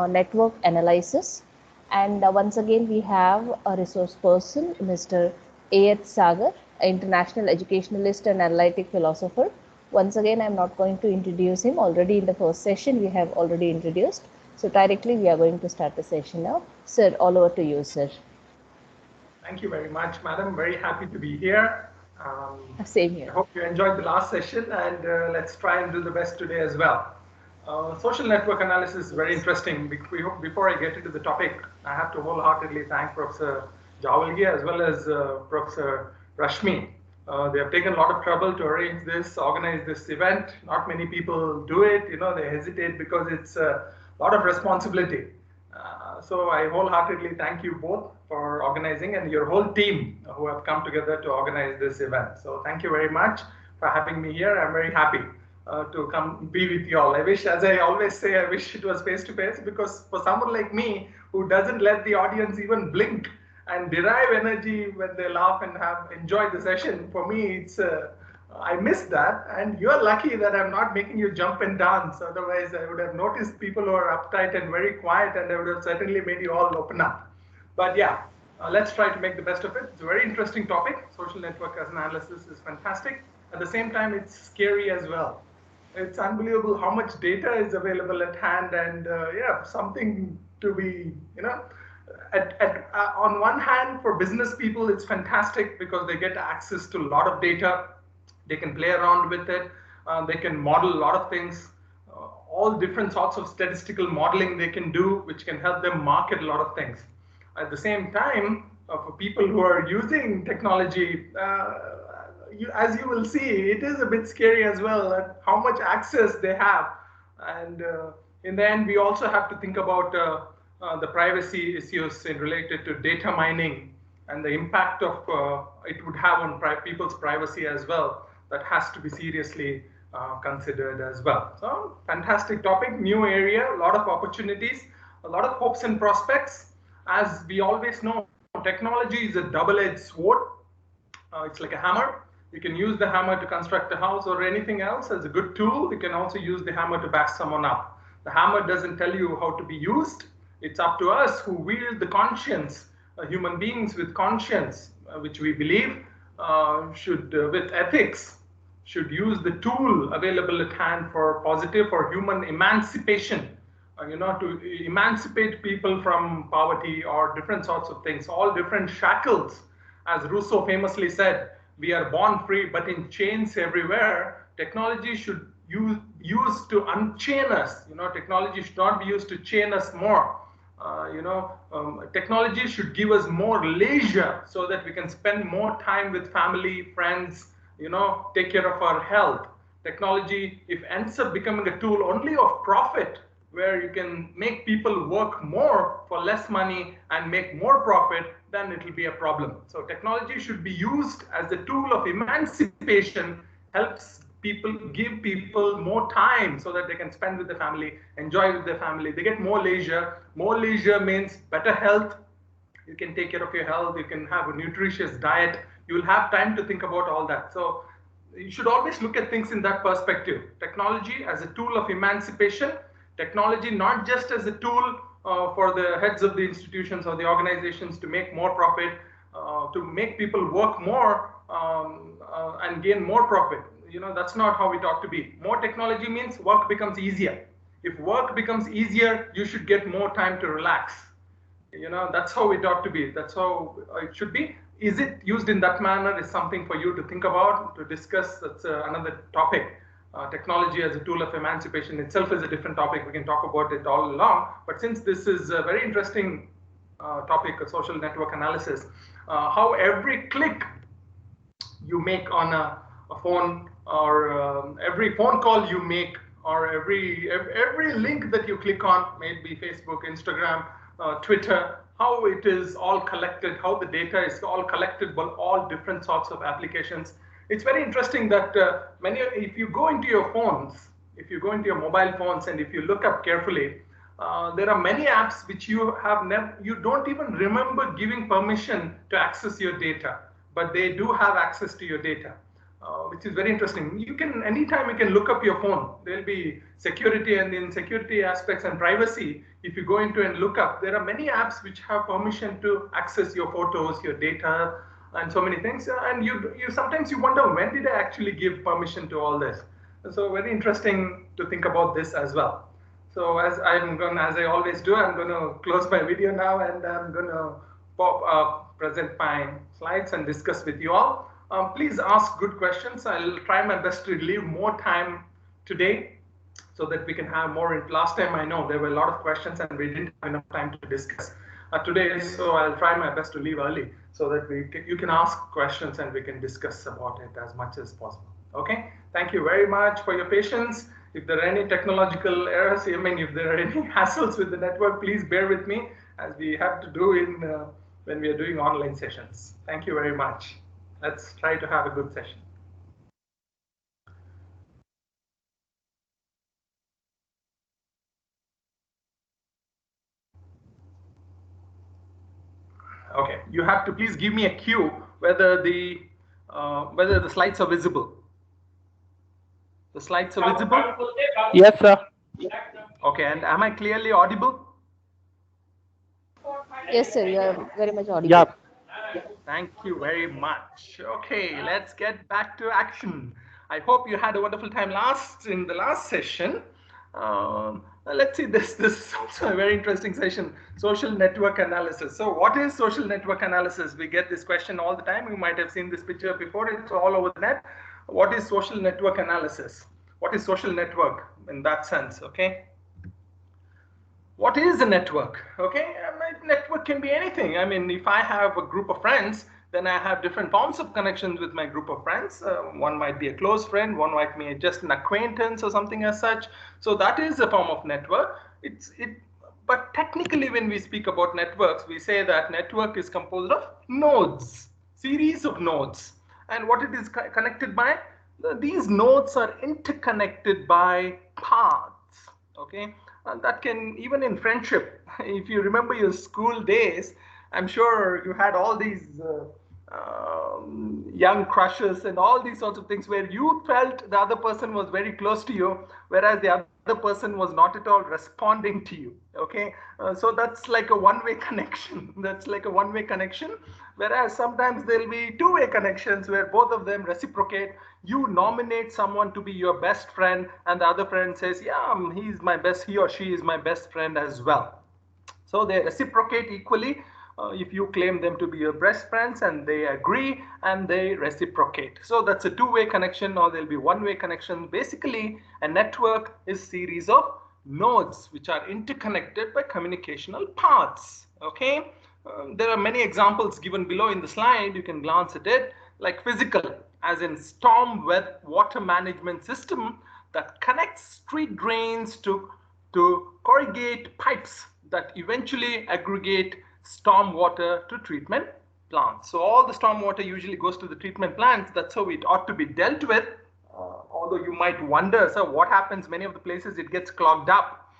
network analysis. And once again, we have a resource person, Mr. A.H. Sagar, international educationalist and analytic philosopher. Once again, I'm not going to introduce him. Already in the first session, we have already introduced. So directly, we are going to start the session now. Sir, all over to you, sir. Thank you very much, madam. Very happy to be here. Same here. I hope you enjoyed the last session, and let's try and do the best today as well. Social network analysis is very interesting. Before I get into the topic, I have to wholeheartedly thank Professor Jawalgi as well as Professor Rashmi. They have taken a lot of trouble to arrange this, organize this event. Not many people do it. They hesitate because it's a lot of responsibility. So I wholeheartedly thank you both for organizing and your whole team who have come together to organize this event. So thank you very much for having me here. I'm very happy to come be with you all. I wish, as I always say, I wish it was face to face, because for someone like me who doesn't let the audience even blink and derive energy when they laugh and have enjoyed the session, for me it's I miss that, and you're lucky that I'm not making you jump and dance. Otherwise, I would have noticed people who are uptight and very quiet, and I would have certainly made you all open up. But yeah, let's try to make the best of it. It's a very interesting topic. Social network as analysis is fantastic. At the same time, it's scary as well. It's unbelievable how much data is available at hand, and yeah, something to be, on one hand, for business people, it's fantastic because they get access to a lot of data. They can play around with it. They can model a lot of things, all different sorts of statistical modeling they can do, which can help them market a lot of things. At the same time, for people who are using technology, as you will see, it is a bit scary as well at how much access they have. And in the end, we also have to think about the privacy issues related to data mining and the impact of it would have on people's privacy as well. That has to be seriously considered as well. So fantastic topic, new area, a lot of opportunities, a lot of hopes and prospects. As we always know, technology is a double-edged sword. It's like a hammer. You can use the hammer to construct a house or anything else as a good tool. You can also use the hammer to bash someone up. The hammer doesn't tell you how to be used. It's up to us who wield the conscience, human beings with conscience, which we believe should, with ethics, should use the tool available at hand for positive or human emancipation, to emancipate people from poverty or different sorts of things, all different shackles. As Rousseau famously said, we are born free, but in chains everywhere. Technology should use to unchain us. Technology should not be used to chain us more. Technology should give us more leisure so that we can spend more time with family, friends, take care of our health. Technology, if ends up becoming a tool only of profit, where you can make people work more for less money and make more profit, then it will be a problem. So technology should be used as a tool of emancipation, helps people, give people more time so that they can spend with the family, enjoy with their family. They get more leisure. More leisure means better health. You can take care of your health. You can have a nutritious diet. You will have time to think about all that. So you should always look at things in that perspective. Technology as a tool of emancipation. Technology not just as a tool for the heads of the institutions or the organizations to make more profit, to make people work more and gain more profit. That's not how it ought to be. More technology means work becomes easier. If work becomes easier, you should get more time to relax. That's how it ought to be. That's how it should be. Is it used in that manner is something for you to think about, to discuss. That's another topic. Technology as a tool of emancipation itself is a different topic. We can talk about it all along. But since this is a very interesting topic of social network analysis, how every click you make on a phone, or every phone call you make, or every link that you click on, maybe Facebook, Instagram, Twitter, how it is all collected, how the data is all collected by all different sorts of applications. It's very interesting that if you go into your phones, if you go into your mobile phones, and if you look up carefully, there are many apps which you don't even remember giving permission to access your data, but they do have access to your data. which is very interesting. You can anytime you can look up your phone. There'll be security, and in security aspects and privacy, if you go into and look up, there are many apps which have permission to access your photos, your data, and so many things. And you sometimes you wonder, when did I actually give permission to all this? So very interesting to think about this as well. So as I always do, I'm going to close my video now, and I'm going to present my slides and discuss with you all. Please ask good questions. I'll try my best to leave more time today so that we can have more. Last time I know there were a lot of questions and we didn't have enough time to discuss today. So I'll try my best to leave early so that you can ask questions and we can discuss about it as much as possible. Okay. Thank you very much for your patience. If there are any technological errors, I mean, if there are any hassles with the network, please bear with me, as we have to do when we are doing online sessions. Thank you very much. Let's try to have a good session. Okay, you have to please give me a cue whether the slides are visible. The slides are visible? Yes, sir. Okay, and am I clearly audible? Yes, sir, you are very much audible. Yeah. Thank you very much. Okay, let's get back to action. I hope you had a wonderful time in the last session. Let's see, this is also a very interesting session, social network analysis. So what is social network analysis? We get this question all the time. You might have seen this picture before. It's all over the net. What is social network analysis? What is social network in that sense? Okay. What is a network? Okay, a network can be anything. I mean, if I have a group of friends, then I have different forms of connections with my group of friends. One might be a close friend, one might be just an acquaintance or something as such. So that is a form of network. But technically, when we speak about networks, we say that network is composed of nodes, series of nodes. And what it is connected by? These nodes are interconnected by paths. Okay. And that can, even in friendship, if you remember your school days, I'm sure you had all these young crushes and all these sorts of things where you felt the other person was very close to you, whereas the other person was not at all responding to you. Okay, so that's like a one-way connection. That's like a one-way connection. Whereas sometimes there'll be two-way connections where both of them reciprocate. You nominate someone to be your best friend, and the other friend says, yeah, he or she is my best friend as well. So they reciprocate equally. If you claim them to be your best friends, and they agree and they reciprocate. So that's a two-way connection, or there'll be one-way connection. Basically, a network is a series of nodes which are interconnected by communicational paths. Okay, there are many examples given below in the slide. You can glance at it, like physical, as in storm water management system that connects street drains to corrugate pipes that eventually aggregate storm water to treatment plants. So all the storm water usually goes to the treatment plants. That's how it ought to be dealt with. Although you might wonder, so what happens? Many of the places it gets clogged up.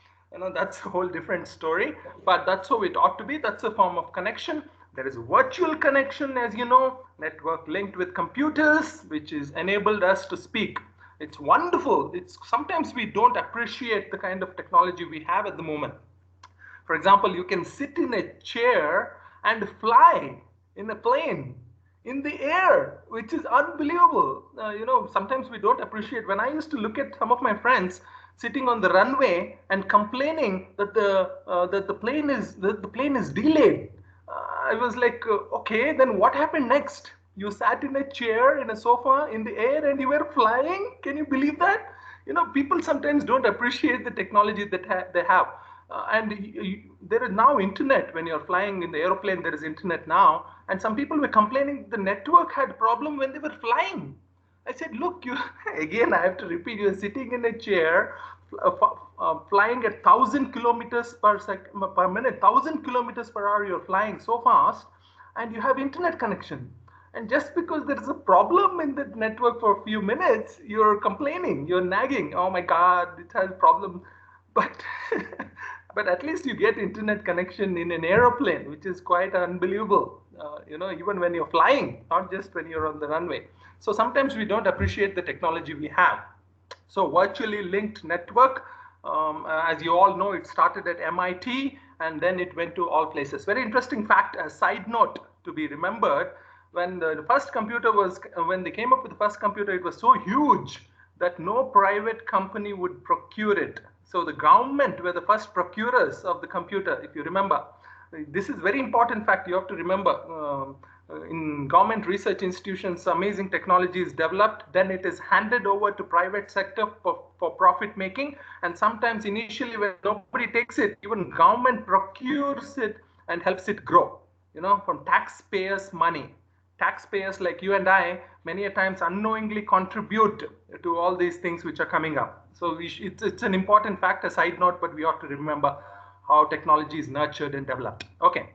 That's a whole different story. But that's how it ought to be. That's a form of connection. There is a virtual connection, as you know, network linked with computers, which is enabled us to speak. It's wonderful. Sometimes we don't appreciate the kind of technology we have at the moment. For example, you can sit in a chair and fly in a plane in the air, which is unbelievable. Sometimes we don't appreciate. When I used to look at some of my friends sitting on the runway and complaining that the plane is delayed, I was like, okay, then what happened next? You sat in a chair, in a sofa, in the air, and you were flying. Can you believe that? People sometimes don't appreciate the technology that they have. There is now internet. When you're flying in the aeroplane, there is internet now. And some people were complaining the network had problem when they were flying. I said, look, again, I have to repeat, you're sitting in a chair, flying at 1,000 kilometers per minute, 1,000 kilometers per hour, you're flying so fast, and you have internet connection. And just because there is a problem in the network for a few minutes, you're complaining, you're nagging. Oh my God, it has a problem. But but at least you get internet connection in an aeroplane, which is quite unbelievable. Even when you're flying, not just when you're on the runway. So sometimes we don't appreciate the technology we have. So virtually linked network, as you all know, it started at MIT and then it went to all places. Very interesting fact, a side note to be remembered, when the first computer was, when they came up with the first computer, it was so huge that no private company would procure it. So the government were the first procurers of the computer, if you remember. This is very important fact you have to remember. In government research institutions, amazing technology is developed, then it is handed over to private sector for profit making, and sometimes initially when nobody takes it, even government procures it and helps it grow, from taxpayers' money. Taxpayers like you and I many a times unknowingly contribute to all these things which are coming up. So it's an important fact, a side note, but we ought to remember how technology is nurtured and developed. Okay.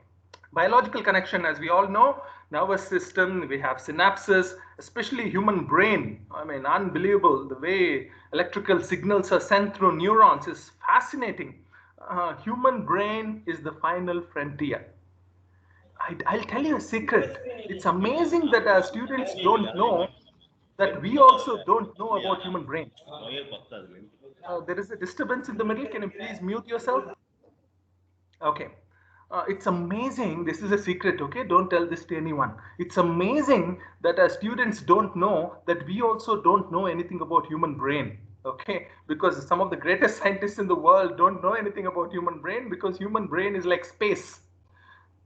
Biological connection, as we all know, nervous system, we have synapses, especially human brain. I mean, unbelievable. The way electrical signals are sent through neurons is fascinating. Human brain is the final frontier. I'll tell you a secret. It's amazing that our students don't know that we also don't know about human brain. There is a disturbance in the middle. Can you please mute yourself? Okay. It's amazing. This is a secret, okay? Don't tell this to anyone. It's amazing that our students don't know that we also don't know anything about human brain, okay? Because some of the greatest scientists in the world don't know anything about human brain, because human brain is like space.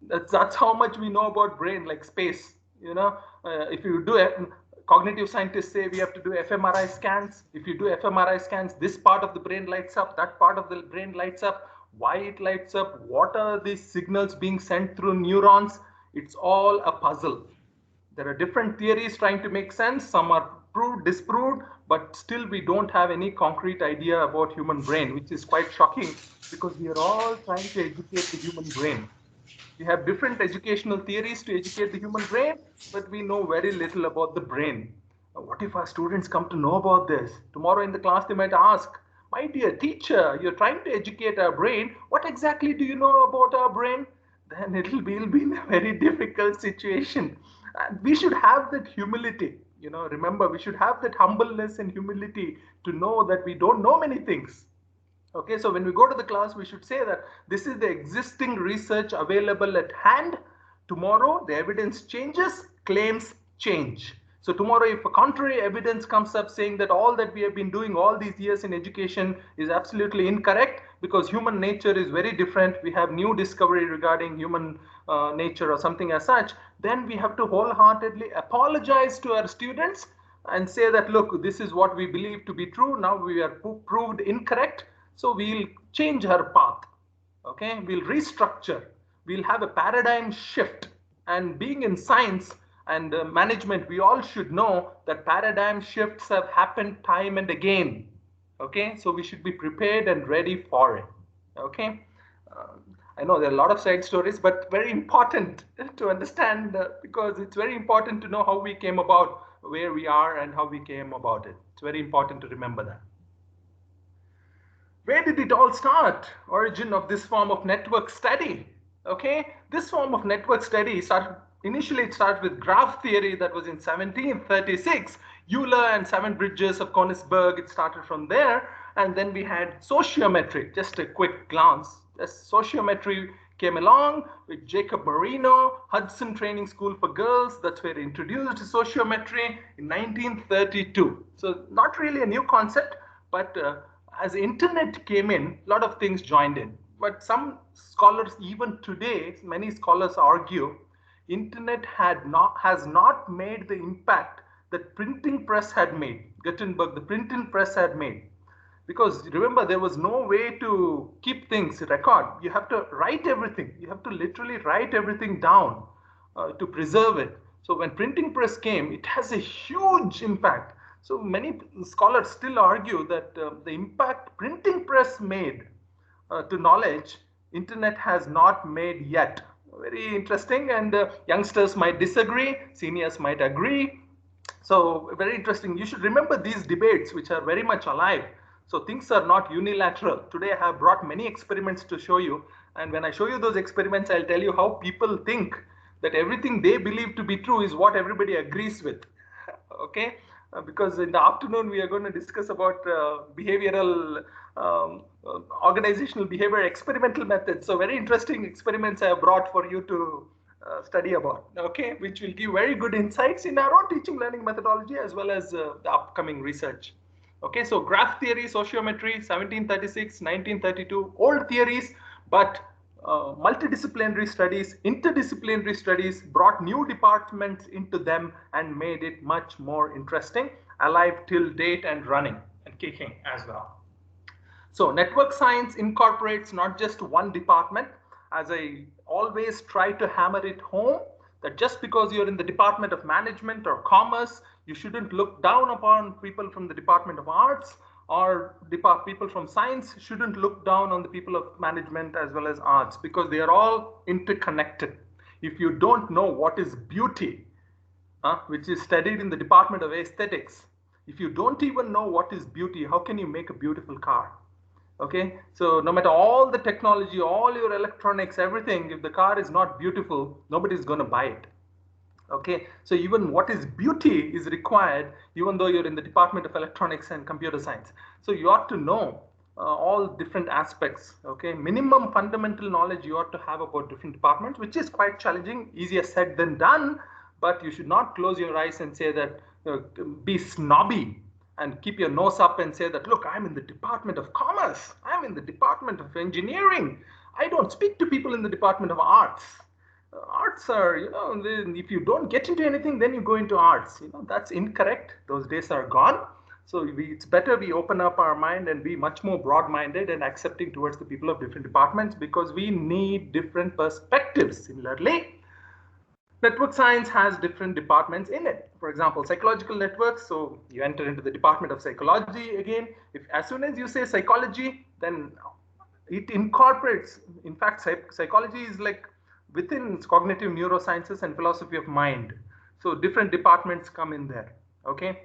That's how much we know about brain, like space. If you do it, cognitive scientists say we have to do fMRI scans. If you do fMRI scans, this part of the brain lights up, that part of the brain lights up. Why it lights up, what are these signals being sent through neurons? It's all a puzzle. There are different theories trying to make sense. Some are proved, disproved, but still we don't have any concrete idea about human brain, which is quite shocking, because we are all trying to educate the human brain. We have different educational theories to educate the human brain, but we know very little about the brain. What if our students come to know about this? Tomorrow in the class, they might ask, my dear teacher, you're trying to educate our brain. What exactly do you know about our brain? Then we'll be in a very difficult situation. And we should have that humility. Remember, we should have that humbleness and humility to know that we don't know many things. Okay, so when we go to the class, we should say that this is the existing research available at hand. Tomorrow, the evidence changes, claims change. So tomorrow, if a contrary evidence comes up saying that all that we have been doing all these years in education is absolutely incorrect, because human nature is very different, we have new discovery regarding human nature or something as such, then we have to wholeheartedly apologize to our students and say that, look, this is what we believe to be true. Now we are proved incorrect. So we'll change her path. Okay, we'll restructure. We'll have a paradigm shift. And being in science and management, we all should know that paradigm shifts have happened time and again. Okay, so we should be prepared and ready for it. Okay. I know there are a lot of side stories, but very important to understand, because it's very important to know how we came about where we are and how we came about it. It's very important to remember that. Where did it all start? Origin of this form of network study. Okay, this form of network study initially it started with graph theory, that was in 1736. Euler and Seven Bridges of Königsberg, it started from there. And then we had sociometry. Just a quick glance. Sociometry came along with Jacob Marino, Hudson Training School for Girls. That's where they introduced sociometry in 1932. So not really a new concept, but as internet came in, a lot of things joined in. But some scholars, even today, many scholars argue, internet has not made the impact that printing press had made. Gutenberg, the printing press had made. Because remember, there was no way to keep things record. You have to write everything. You have to literally write everything down to preserve it. So when printing press came, it has a huge impact. So many scholars still argue that the impact printing press made to knowledge, internet has not made yet. Very interesting, and youngsters might disagree, seniors might agree. So very interesting. You should remember these debates, which are very much alive. So things are not unilateral. Today I have brought many experiments to show you. And when I show you those experiments, I'll tell you how people think that everything they believe to be true is what everybody agrees with. Okay, because in the afternoon we are going to discuss about behavioral organizational behavior experimental methods. So very interesting experiments I have brought for you to study about, okay, which will give very good insights in our own teaching learning methodology as well as the upcoming research. Okay, so graph theory, sociometry, 1736, 1932, old theories, but multidisciplinary studies, interdisciplinary studies brought new departments into them and made it much more interesting, alive till date and running and kicking as well. So network science incorporates not just one department, as I always try to hammer it home, that just because you're in the Department of Management or Commerce, you shouldn't look down upon people from the Department of Arts, or people from Science shouldn't look down on the people of Management as well as Arts, because they are all interconnected. If you don't know what is beauty, which is studied in the Department of Aesthetics, if you don't even know what is beauty, how can you make a beautiful car? Okay, so no matter all the technology, all your electronics, everything, if the car is not beautiful, nobody's going to buy it. Okay, so even what is beauty is required, even though you're in the Department of Electronics and Computer Science. So you ought to know all different aspects. Okay, minimum fundamental knowledge you ought to have about different departments, which is quite challenging, easier said than done. But you should not close your eyes and say that, be snobby and keep your nose up and say that, look, I'm in the Department of Commerce, I'm in the Department of Engineering, I don't speak to people in the Department of Arts. Arts are, if you don't get into anything, then you go into arts. That's incorrect. Those days are gone. So it's better we open up our mind and be much more broad-minded and accepting towards the people of different departments, because we need different perspectives. Similarly, network science has different departments in it. For example, psychological networks. So you enter into the Department of Psychology again. If as soon as you say psychology, then it incorporates. In fact, psychology is like within cognitive neurosciences and philosophy of mind. So different departments come in there. Okay.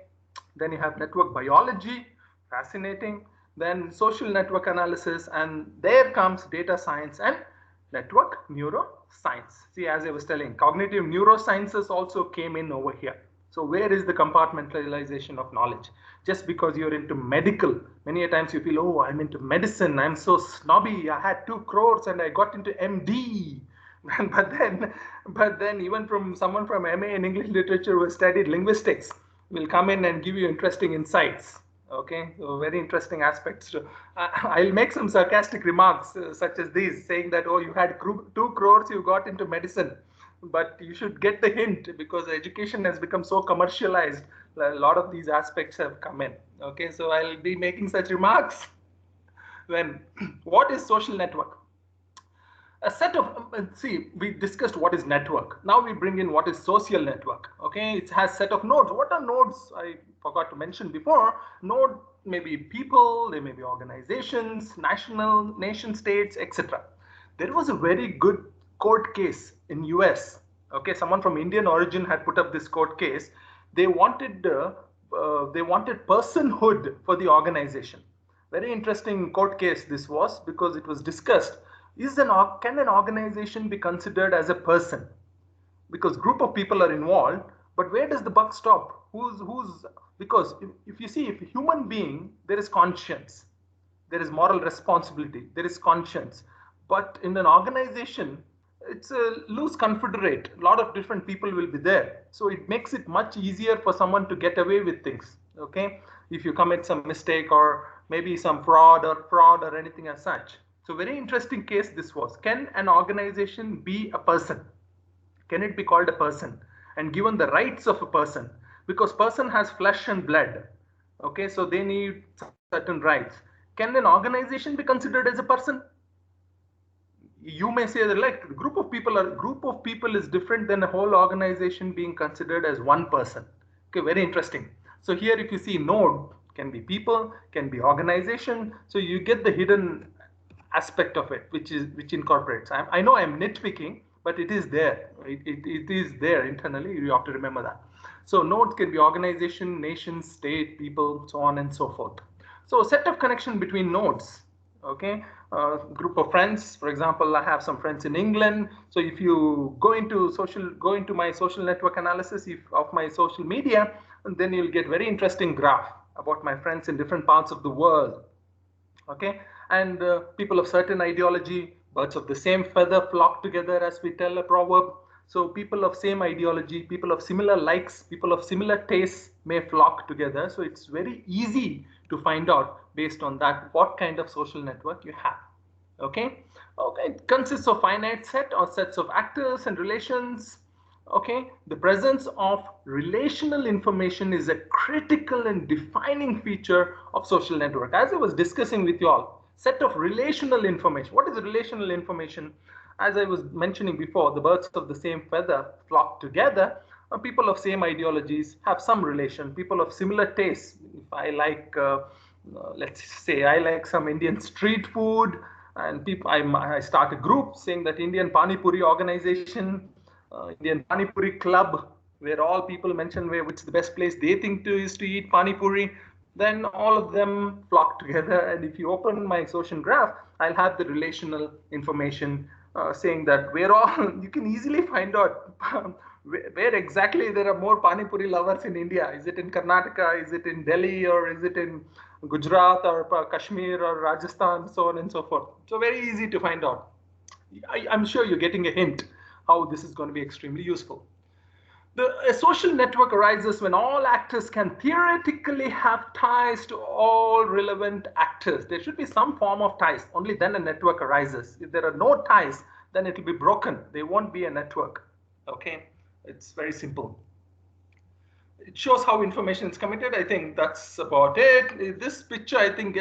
Then you have network biology, fascinating. Then social network analysis, and there comes data science and network neuroscience. See, as I was telling, cognitive neurosciences also came in over here. So where is the compartmentalization of knowledge? Just because you're into medical, many a times you feel, oh, I'm into medicine, I'm so snobby, I had 2 crores and I got into MD. but then even from someone from MA in English literature who studied linguistics will come in and give you interesting insights. Okay, so very interesting aspects. I'll make some sarcastic remarks such as these, saying that, oh, you had 2 crores, you got into medicine. But you should get the hint, because education has become so commercialized. A lot of these aspects have come in. Okay, so I'll be making such remarks. Then, what is social network? A set of, see, we discussed what is network. Now we bring in what is social network. Okay, it has set of nodes. What are nodes? I forgot to mention before. Node may be people, they may be organizations, nation states, etc. There was a very good court case in US. Okay, someone from Indian origin had put up this court case. They wanted personhood for the organization. Very interesting court case this was, because it was discussed, can an organization be considered as a person? Because group of people are involved, but where does the buck stop? Because if you see, if a human being, there is conscience, there is moral responsibility, there is conscience. But in an organization, it's a loose confederate. A lot of different people will be there. So it makes it much easier for someone to get away with things. Okay, if you commit some mistake or maybe some fraud or anything as such. So very interesting case this was. Can an organization be a person? Can it be called a person and given the rights of a person? Because person has flesh and blood. Okay, so they need certain rights. Can an organization be considered as a person? You may say that, like, group of people is different than a whole organization being considered as one person. Okay, very interesting. So here, if you see, node can be people, can be organization. So you get the hidden aspect of it, which incorporates. I know I'm nitpicking, but it is there. It is there internally. You have to remember that. So nodes can be organization, nation, state, people, so on and so forth. So a set of connection between nodes. Okay, group of friends. For example, I have some friends in England. So if you go into my social network analysis of my social media, and then you'll get very interesting graph about my friends in different parts of the world. Okay, and people of certain ideology, birds of the same feather flock together, as we tell a proverb. So people of same ideology, people of similar likes, people of similar tastes may flock together. So it's very easy to find out based on that what kind of social network you have. Okay, okay, it consists of finite set or sets of actors and relations. Okay, the presence of relational information is a critical and defining feature of social network. As I was discussing with you all, set of relational information. What is relational information? As I was mentioning before, the birds of the same feather flock together. People of same ideologies have some relation. People of similar tastes. If I like, let's say, I like some Indian street food, and people, I start a group saying that Indian Pani Puri organization, Indian Pani Puri club, where all people mention where which the best place they think to is to eat Pani Puri. Then all of them flock together, and if you open my social graph, I'll have the relational information saying that we're all. You can easily find out where exactly there are more Pani Puri lovers in India. Is it in Karnataka? Is it in Delhi? Or is it in Gujarat or Kashmir or Rajasthan? So on and so forth. So very easy to find out. I'm sure you're getting a hint how this is going to be extremely useful. A social network arises when all actors can theoretically have ties to all relevant actors. There should be some form of ties. Only then a network arises. If there are no ties, then it will be broken. There won't be a network. Okay, it's very simple. It shows how information is committed. I think that's about it. This picture, I think,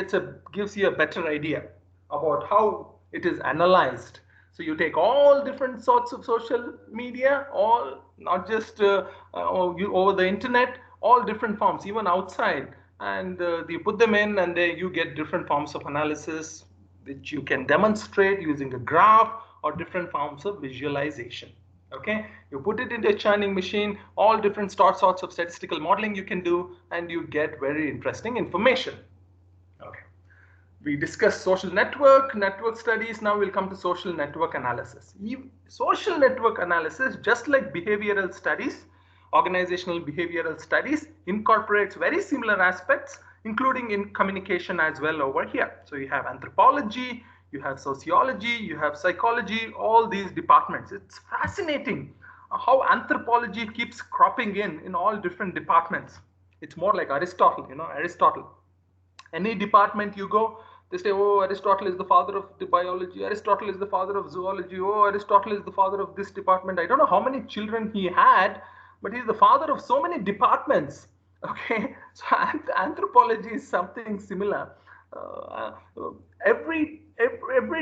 gives you a better idea about how it is analyzed. So you take all different sorts of social media, all not just over the internet, all different forms, even outside, and you put them in, and then you get different forms of analysis, which you can demonstrate using a graph or different forms of visualization. Okay, you put it into a churning machine, all different sorts of statistical modeling you can do, and you get very interesting information. Okay, we discussed social network studies. Now we'll come to social network analysis. Social network analysis, just like behavioral studies, organizational behavioral studies, incorporates very similar aspects, including in communication as well over here. So you have anthropology, you have sociology, you have psychology, all these departments. It's fascinating how anthropology keeps cropping in all different departments. It's more like Aristotle, Aristotle. Any department you go, they say, oh, Aristotle is the father of the biology, Aristotle is the father of zoology, oh, Aristotle is the father of this department. I don't know how many children he had, but he's the father of so many departments. Okay, so anthropology is something similar. Every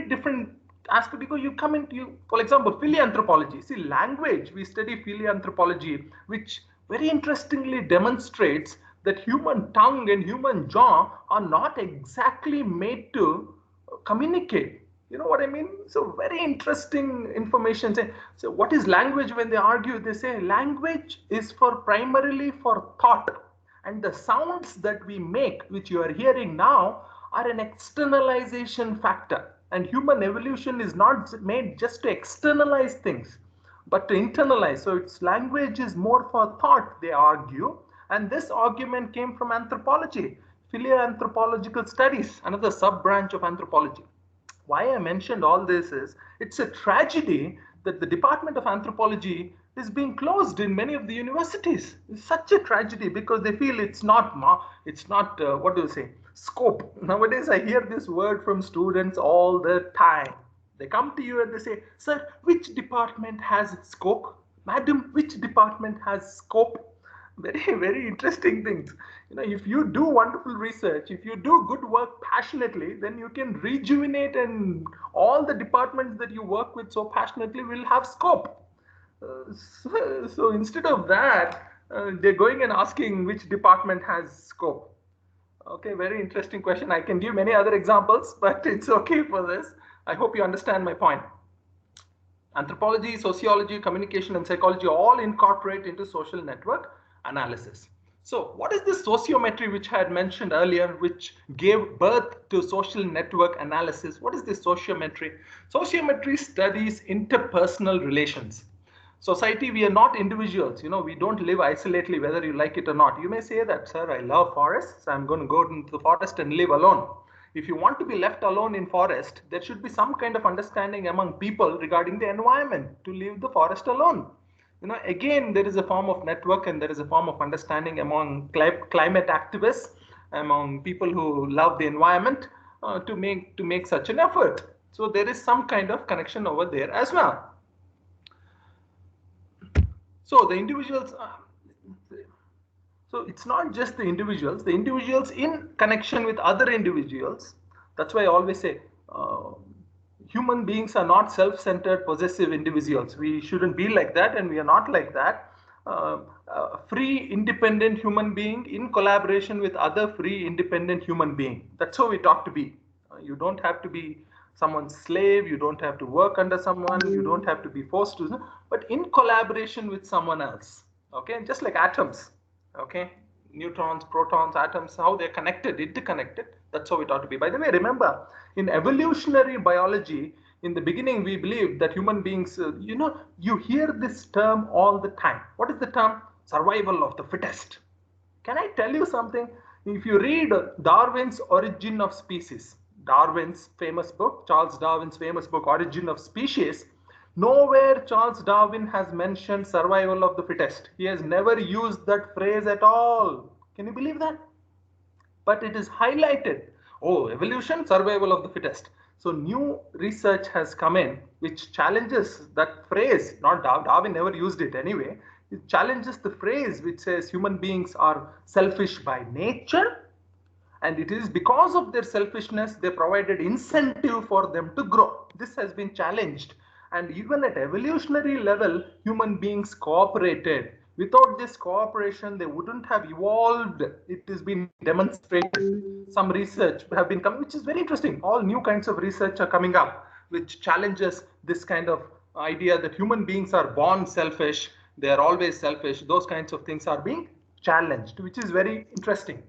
different aspect, because you come into, for example, philanthropology. See, language, we study philanthropology, which very interestingly demonstrates that human tongue and human jaw are not exactly made to communicate. You know what I mean? So very interesting information. So what is language? When they argue, they say language is primarily for thought, and the sounds that we make, which you are hearing now, are an externalization factor. And human evolution is not made just to externalize things, but to internalize. So its language is more for thought, they argue. And this argument came from anthropology, philanthropological studies, another sub branch of anthropology. Why I mentioned all this is it's a tragedy that the Department of Anthropology is being closed in many of the universities. It's such a tragedy because they feel it's not what do you say, scope. Nowadays I hear this word from students all the time. They come to you and they say, sir, which department has scope? Madam, which department has scope? Very, very interesting things. If you do wonderful research, if you do good work passionately, then you can rejuvenate, and all the departments that you work with so passionately will have scope. So instead of that, they're going and asking which department has scope. Okay, very interesting question. I can give many other examples, but it's okay for this. I hope you understand my point. Anthropology, sociology, communication, and psychology all incorporate into social network analysis. So what is this sociometry which I had mentioned earlier, which gave birth to social network analysis? What is this sociometry? Sociometry studies interpersonal relations. Society, we are not individuals. We don't live isolatedly, whether you like it or not. You may say that, sir, I love forests, I'm going to go into the forest and live alone. If you want to be left alone in forest, there should be some kind of understanding among people regarding the environment to leave the forest alone. Again, there is a form of network and there is a form of understanding among climate activists, among people who love the environment, to make such an effort. So there is some kind of connection over there as well. So the individuals, so it's not just the individuals in connection with other individuals. That's why I always say human beings are not self-centered, possessive individuals. We shouldn't be like that, and we are not like that. Free, independent human being in collaboration with other free, independent human being. That's how we talk to be. You don't have to be someone's slave, you don't have to work under someone, you don't have to be forced to, but in collaboration with someone else. Okay, just like atoms. Okay, neutrons, protons, atoms, how they're connected, interconnected. That's how it ought to be. By the way, remember, in evolutionary biology, in the beginning, we believed that human beings, you hear this term all the time. What is the term? Survival of the fittest. Can I tell you something? If you read Darwin's Origin of Species, Darwin's famous book, Charles Darwin's famous book, Origin of Species, nowhere Charles Darwin has mentioned survival of the fittest. He has never used that phrase at all. Can you believe that? But it is highlighted. Oh, evolution, survival of the fittest. So new research has come in which challenges that phrase. Not Darwin never used it anyway. It challenges the phrase which says human beings are selfish by nature, and it is because of their selfishness they provided incentive for them to grow. This has been challenged, and even at evolutionary level human beings cooperated. Without this cooperation they wouldn't have evolved. It has been demonstrated. Some research have been coming, which is very interesting. All new kinds of research are coming up which challenges this kind of idea that human beings are born selfish, they are always selfish. Those kinds of things are being challenged, which is very interesting.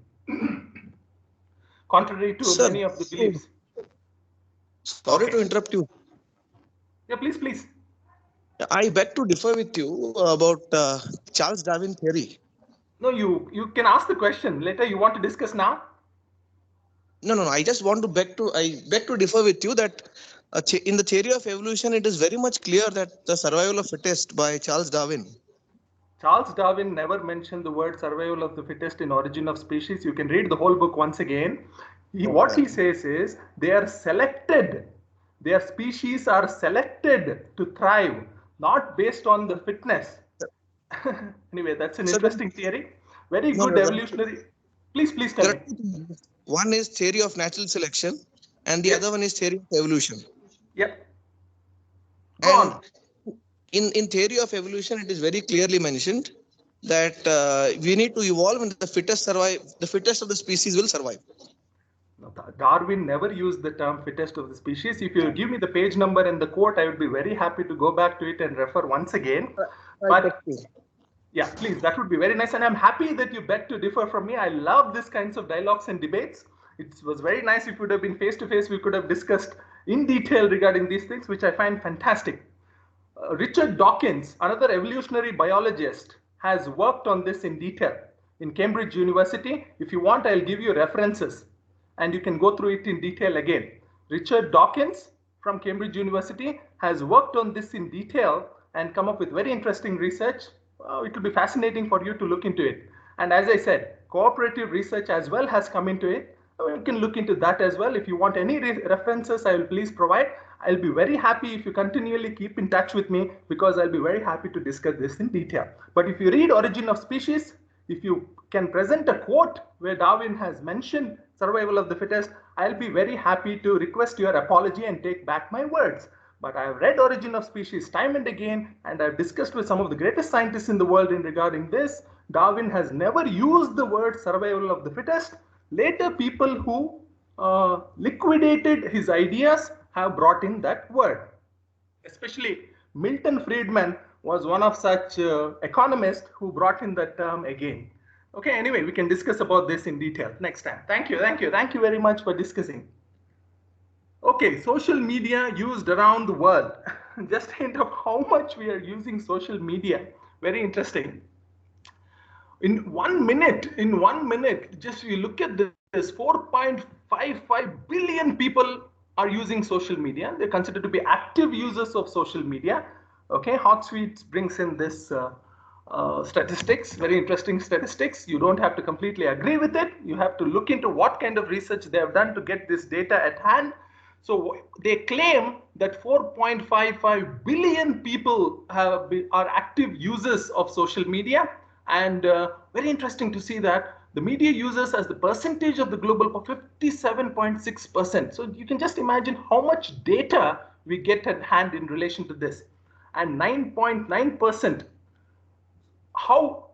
Contrary to Sir, many of the beliefs. Sorry to interrupt you. Yeah, please. I beg to differ with you about Charles Darwin theory. No, you can ask the question later. You want to discuss now? No. I just want to beg to differ with you that in the theory of evolution, it is very much clear that the survival of fittest by Charles Darwin. Charles Darwin never mentioned the word survival of the fittest in Origin of Species. You can read the whole book once again. What he says is they are selected. Their species are selected to thrive, not based on the fitness. Anyway, that's an interesting theory. Very good evolutionary. Please tell me. One is theory of natural selection, and the other one is theory of evolution. Yep. Go on. In theory of evolution, it is very clearly mentioned that we need to evolve and the fittest survive. The fittest of the species will survive. Darwin never used the term fittest of the species. If you give me the page number and the quote, I would be very happy to go back to it and refer once again. But yeah, please, that would be very nice. And I'm happy that you beg to differ from me. I love these kinds of dialogues and debates. It was very nice. If we would have been face to face, we could have discussed in detail regarding these things, which I find fantastic. Richard Dawkins, another evolutionary biologist, has worked on this in detail in Cambridge University. If you want, I'll give you references and you can go through it in detail again. Richard Dawkins from Cambridge University has worked on this in detail and come up with very interesting research. It will be fascinating for you to look into it. And as I said, cooperative research as well has come into it. You can look into that as well. If you want any references, I will please provide. I'll be very happy if you continually keep in touch with me, because I'll be very happy to discuss this in detail. But if you read Origin of Species, if you can present a quote where Darwin has mentioned survival of the fittest, I'll be very happy to request your apology and take back my words. But I have read Origin of Species time and again, and I've discussed with some of the greatest scientists in the world in regarding this. Darwin has never used the word survival of the fittest. Later, people who liquidated his ideas have brought in that word. Especially Milton Friedman was one of such economists who brought in that term again. Okay, anyway, we can discuss about this in detail next time. Thank you very much for discussing. Okay, social media used around the world. just a hint of how much we are using social media. Very interesting. In 1 minute, just you look at this, 4.55 billion people are using social media. They're considered to be active users of social media. Okay, HotSuite brings in this statistics, very interesting statistics. You don't have to completely agree with it. You have to look into what kind of research they have done to get this data at hand. So they claim that 4.55 billion people are active users of social media. And very interesting to see that the media users as the percentage of the global 57.6%. So you can just imagine how much data we get at hand in relation to this. And 9.9%, how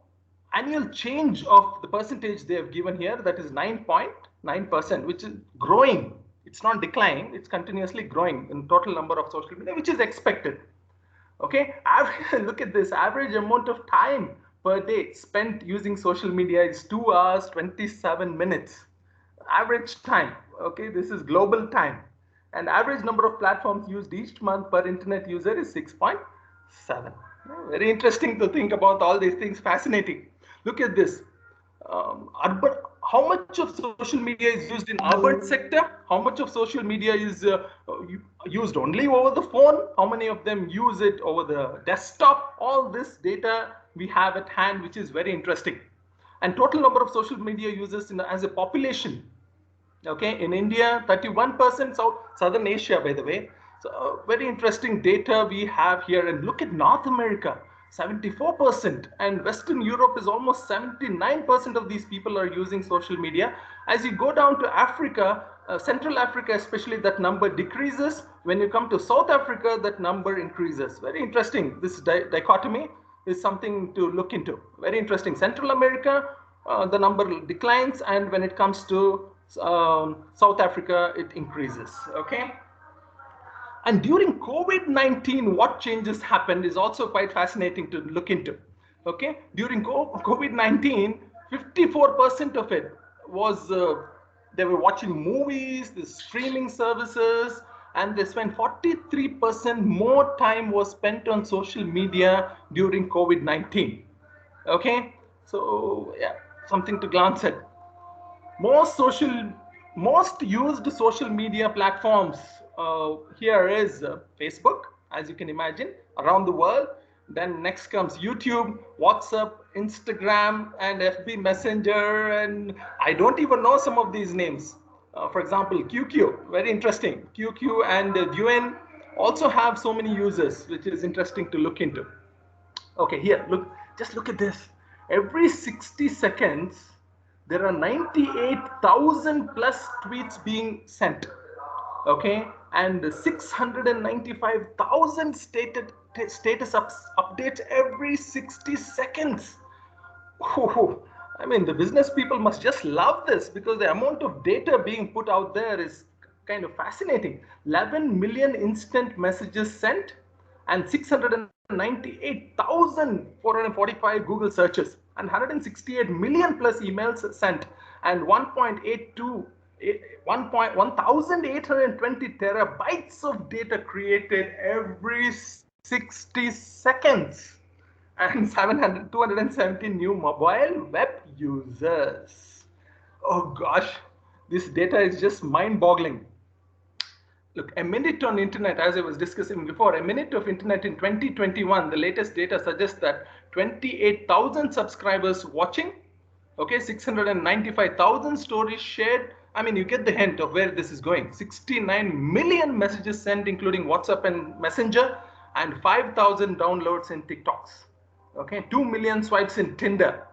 annual change of the percentage they have given here, that is 9.9%, which is growing. It's not declining, it's continuously growing in total number of social media, which is expected. Okay, look at this, average amount of time per day spent using social media is 2 hours 27 minutes. Average time, okay, this is global time. And average number of platforms used each month per internet user is 6.7. Very interesting to think about all these things, fascinating. Look at this. Urban, how much of social media is used in urban sector? How much of social media is used only over the phone? How many of them use it over the desktop? All this data we have at hand, which is very interesting. And total number of social media users as a population. Okay, in India, 31%, Southern Asia, by the way. So very interesting data we have here. And look at North America, 74%, and Western Europe is almost 79% of these people are using social media. As you go down to Africa, Central Africa especially, that number decreases. When you come to South Africa, that number increases. Very interesting. This dichotomy is something to look into. Very interesting. Central America, the number declines, and when it comes to South Africa, it increases. Okay. And during COVID-19, what changes happened is also quite fascinating to look into. Okay, during COVID-19, 54% of it was they were watching movies, the streaming services, and they spent 43% more time was spent on social media during COVID-19. Okay, so yeah, something to glance at. Most used social media platforms here is Facebook, as you can imagine, around the world. Then next comes YouTube, WhatsApp, Instagram, and FB Messenger, and I don't even know some of these names. For example, QQ, very interesting. QQ and Duin also have so many users, which is interesting to look into. Okay, here, just look at this. Every 60 seconds, there are 98,000 plus tweets being sent. Okay, and 695,000 status updates every 60 seconds. I mean, the business people must just love this, because the amount of data being put out there is kind of fascinating. 11 million instant messages sent and 698,445 Google searches and 168 million plus emails sent and 1,820 terabytes of data created every 60 seconds and 217 new mobile web users. Oh gosh, this data is just mind-boggling. Look, a minute on internet, as I was discussing before, a minute of internet in 2021, the latest data suggests that 28,000 subscribers watching, okay, 695,000 stories shared. I mean, you get the hint of where this is going. 69 million messages sent, including WhatsApp and Messenger, and 5,000 downloads in TikToks. Okay, 2 million swipes in Tinder.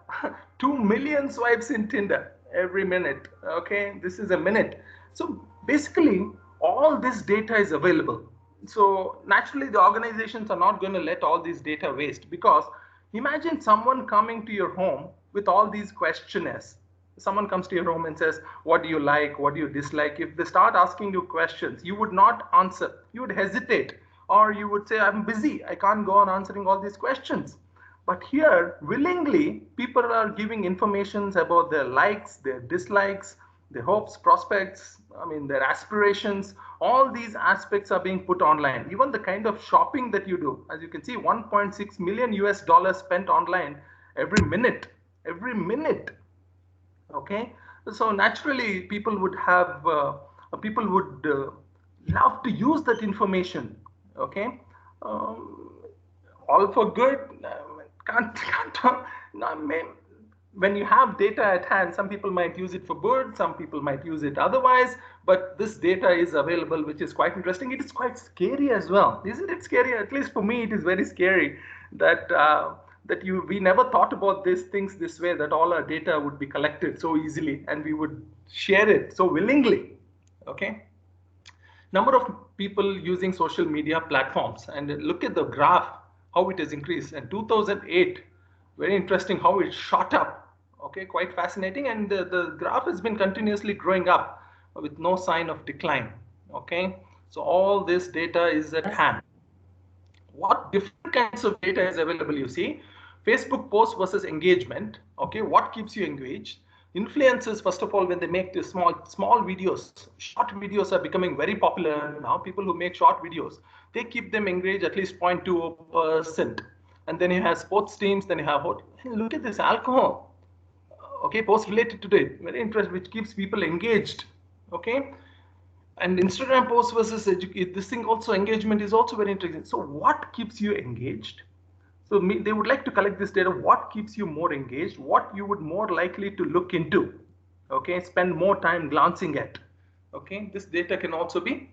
2 million swipes in Tinder every minute. Okay, this is a minute. So basically, all this data is available. So naturally, the organizations are not going to let all this data waste, because imagine someone coming to your home with all these questionnaires. Someone comes to your home and says, what do you like? What do you dislike? If they start asking you questions, you would not answer. You would hesitate, or you would say, I'm busy. I can't go on answering all these questions. But here, willingly, people are giving information about their likes, their dislikes, their hopes, prospects, I mean, their aspirations, all these aspects are being put online. Even the kind of shopping that you do, as you can see, 1.6 million US dollars spent online every minute. Okay, so naturally people would love to use that information. Okay, um, all for good. Can't no, when you have data at hand, some people might use it for good, some people might use it otherwise, but this data is available, which is quite interesting. It is quite scary as well, isn't it? Scary, at least for me it is very scary that we never thought about these things this way, that all our data would be collected so easily and we would share it so willingly. Okay, number of people using social media platforms, and look at the graph, how it has increased. In 2008, very interesting how it shot up. Okay, quite fascinating, and the graph has been continuously growing up with no sign of decline. Okay, so all this data is at hand. What different kinds of data is available? You see, Facebook post versus engagement. Okay, what keeps you engaged? Influencers, first of all, when they make the small videos, short videos are becoming very popular now. People who make short videos, they keep them engaged at least 0.2%. And then you have sports teams, then you have, hey, look at this, alcohol. Okay, post related to it, very interesting, which keeps people engaged. Okay, and Instagram post versus this thing also, engagement is also very interesting. So what keeps you engaged? So they would like to collect this data. What keeps you more engaged? What you would more likely to look into? Okay, spend more time glancing at. Okay, this data can also be,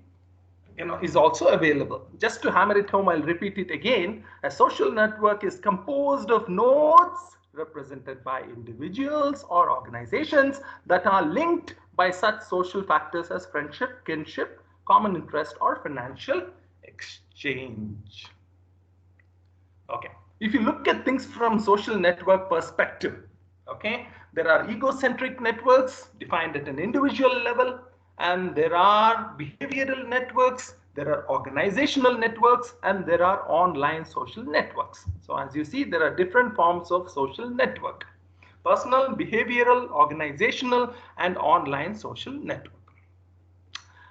is also available. Just to hammer it home, I'll repeat it again. A social network is composed of nodes represented by individuals or organizations that are linked by such social factors as friendship, kinship, common interest, or financial exchange. Okay, if you look at things from social network perspective, okay, there are egocentric networks defined at an individual level, and there are behavioral networks, there are organizational networks, and there are online social networks. So as you see, there are different forms of social network: personal, behavioral, organizational, and online social network.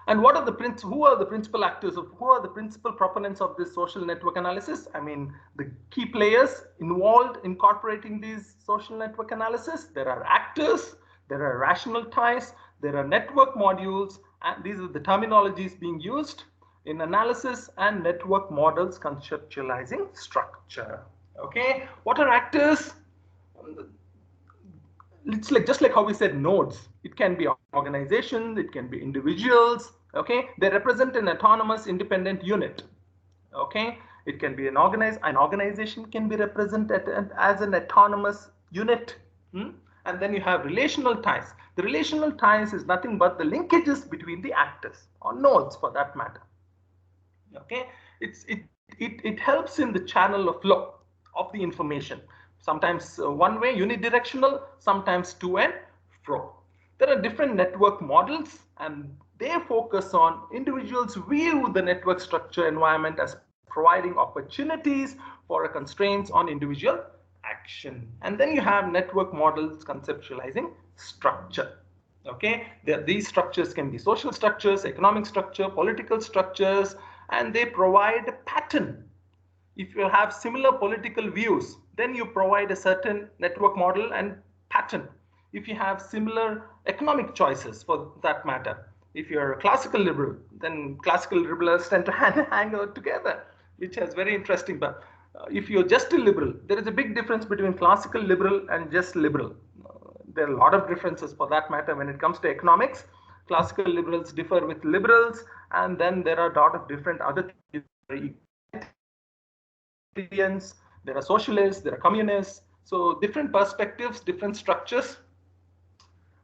And what are who are the principal actors of, who are the principal proponents of this social network analysis? I mean, the key players involved in incorporating these social network analysis. There are actors, there are rational ties, there are network modules, and these are the terminologies being used in analysis and network models conceptualizing structure. Okay, what are actors? It's like, just like how we said nodes, it can be organizations, it can be individuals. Okay, they represent an autonomous independent unit. Okay, it can be an organization can be represented as an autonomous unit. And then you have relational ties. The relational ties is nothing but the linkages between the actors, or nodes for that matter. Okay, it helps in the channel of flow of the information, sometimes one way, unidirectional, sometimes to and fro. There are different network models, and they focus on individuals view the network structure environment as providing opportunities for a constraints on individual action. And then you have network models conceptualizing structure. Okay, these structures can be social structures, economic structure, political structures, and they provide a pattern. If you have similar political views, then you provide a certain network model and pattern. If you have similar economic choices, for that matter, if you're a classical liberal, then classical liberals tend to hang out together, which is very interesting. But if you're just a liberal, there is a big difference between classical liberal and just liberal. There are a lot of differences for that matter when it comes to economics. Classical liberals differ with liberals, and then there are a lot of different other things. There are socialists, there are communists. So different perspectives, different structures.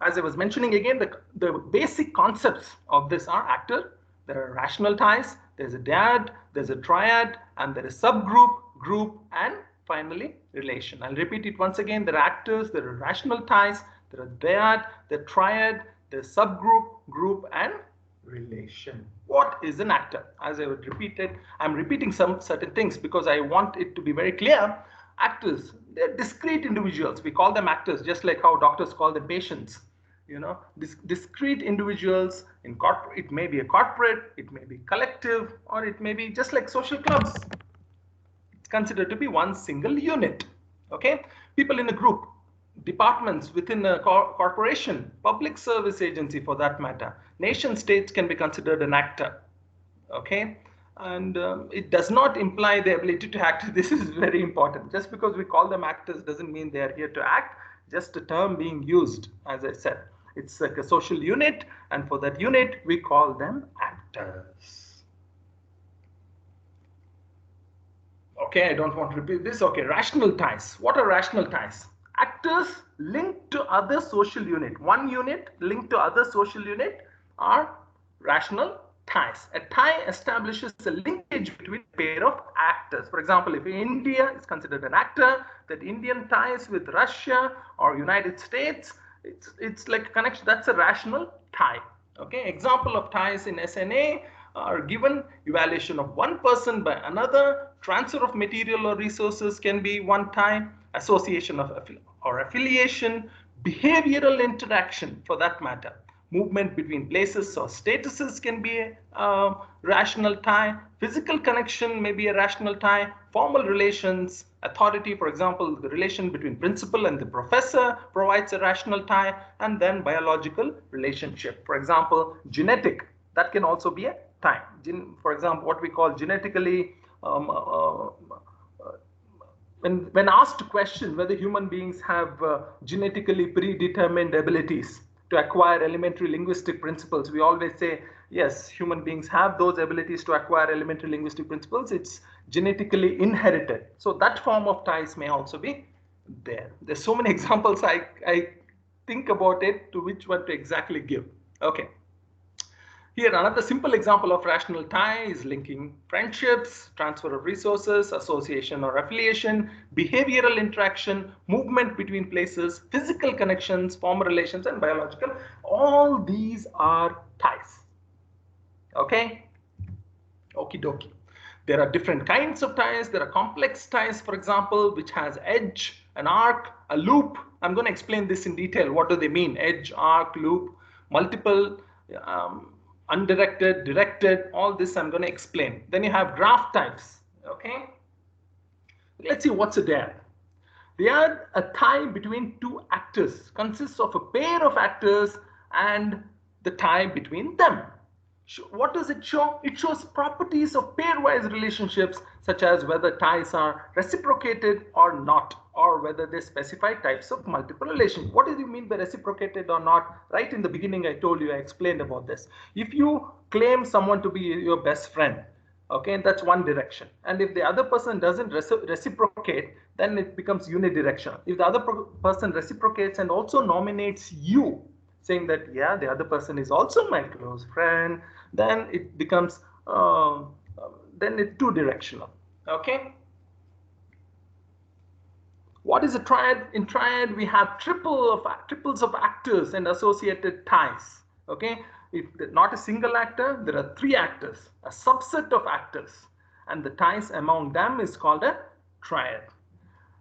As I was mentioning again, the basic concepts of this are actor, there are rational ties, there's a dyad, there's a triad, and there is subgroup, group, and finally relation. I'll repeat it once again. There are actors, there are rational ties, there are dyad, there are triad, there's subgroup, group, and relation. What is an actor? As I would repeat it, I'm repeating some certain things because I want it to be very clear. Actors, they're discrete individuals. We call them actors, just like how doctors call them patients. discrete individuals in corporate. It may be a corporate, it may be collective, or it may be just like social clubs. It's considered to be one single unit. Okay, people in a group, departments within a corporation, public service agency for that matter, nation states can be considered an actor. Okay, and it does not imply the ability to act. This is very important. Just because we call them actors doesn't mean they are here to act. Just a term being used, as I said. It's like a social unit, and for that unit we call them actors. Okay, I don't want to repeat this. Okay, rational ties. What are rational ties? Actors linked to other social unit. One unit linked to other social unit are rational ties. A tie establishes a linkage between a pair of actors. For example, if India is considered an actor, that Indian ties with Russia or United States, it's like a connection. That's a rational tie. Okay, example of ties in SNA are given: evaluation of one person by another, transfer of material or resources can be one tie, association of or affiliation, behavioral interaction for that matter, movement between places or statuses can be a rational tie, physical connection may be a rational tie, formal relations, authority, for example, the relation between principal and the professor provides a rational tie, and then biological relationship. For example, genetic, that can also be a tie. For example, what we call genetically, when asked to question whether human beings have genetically predetermined abilities to acquire elementary linguistic principles, we always say, yes, human beings have those abilities to acquire elementary linguistic principles. It's genetically inherited. So that form of ties may also be there. There's so many examples I think about it to which one to exactly give. Okay. Here, another simple example of rational tie is linking friendships, transfer of resources, association or affiliation, behavioral interaction, movement between places, physical connections, formal relations, and biological. All these are ties. Okay? Okie dokie. There are different kinds of ties. There are complex ties, for example, which has edge, an arc, a loop. I'm going to explain this in detail. What do they mean? Edge, arc, loop, multiple, undirected, directed, all this I'm going to explain. Then you have graph types. Okay, let's see what's there. They are a tie between two actors, consists of a pair of actors and the tie between them. What does it show? It shows properties of pairwise relationships, such as whether ties are reciprocated or not, or whether they specify types of multiple relations. What do you mean by reciprocated or not? Right in the beginning, I told you, I explained about this. If you claim someone to be your best friend, okay, that's one direction. And if the other person doesn't reciprocate, then it becomes unidirectional. If the other person reciprocates and also nominates you, saying that, yeah, the other person is also my close friend, then it becomes, then it's two directional. Okay. What is a triad? In triad, we have triples of actors and associated ties. Okay. If not a single actor, there are three actors, a subset of actors, and the ties among them is called a triad.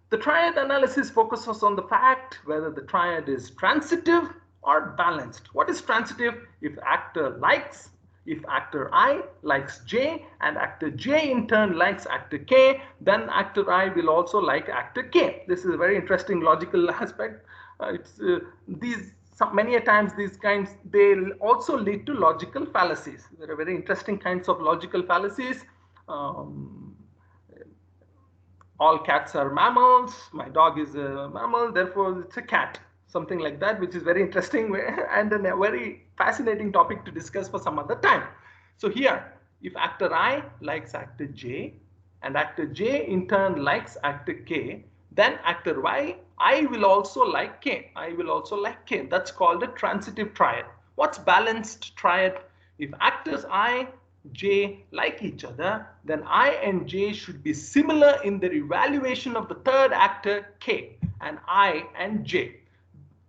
The triad analysis focuses on the fact whether the triad is transitive or balanced. What is transitive? If actor likes, if actor I likes J and actor J in turn likes actor K, then actor I will also like actor K. This is a very interesting logical aspect. Many a times these kinds, they also lead to logical fallacies. There are very interesting kinds of logical fallacies. All cats are mammals, my dog is a mammal, therefore it's a cat. Something like that, which is very interesting and a very fascinating topic to discuss for some other time. So here, if actor I likes actor J and actor J in turn likes actor K, then actor Y, I will also like K. I will also like K. That's called a transitive triad. What's balanced triad? If actors I, J like each other, then I and J should be similar in their evaluation of the third actor K, and I and J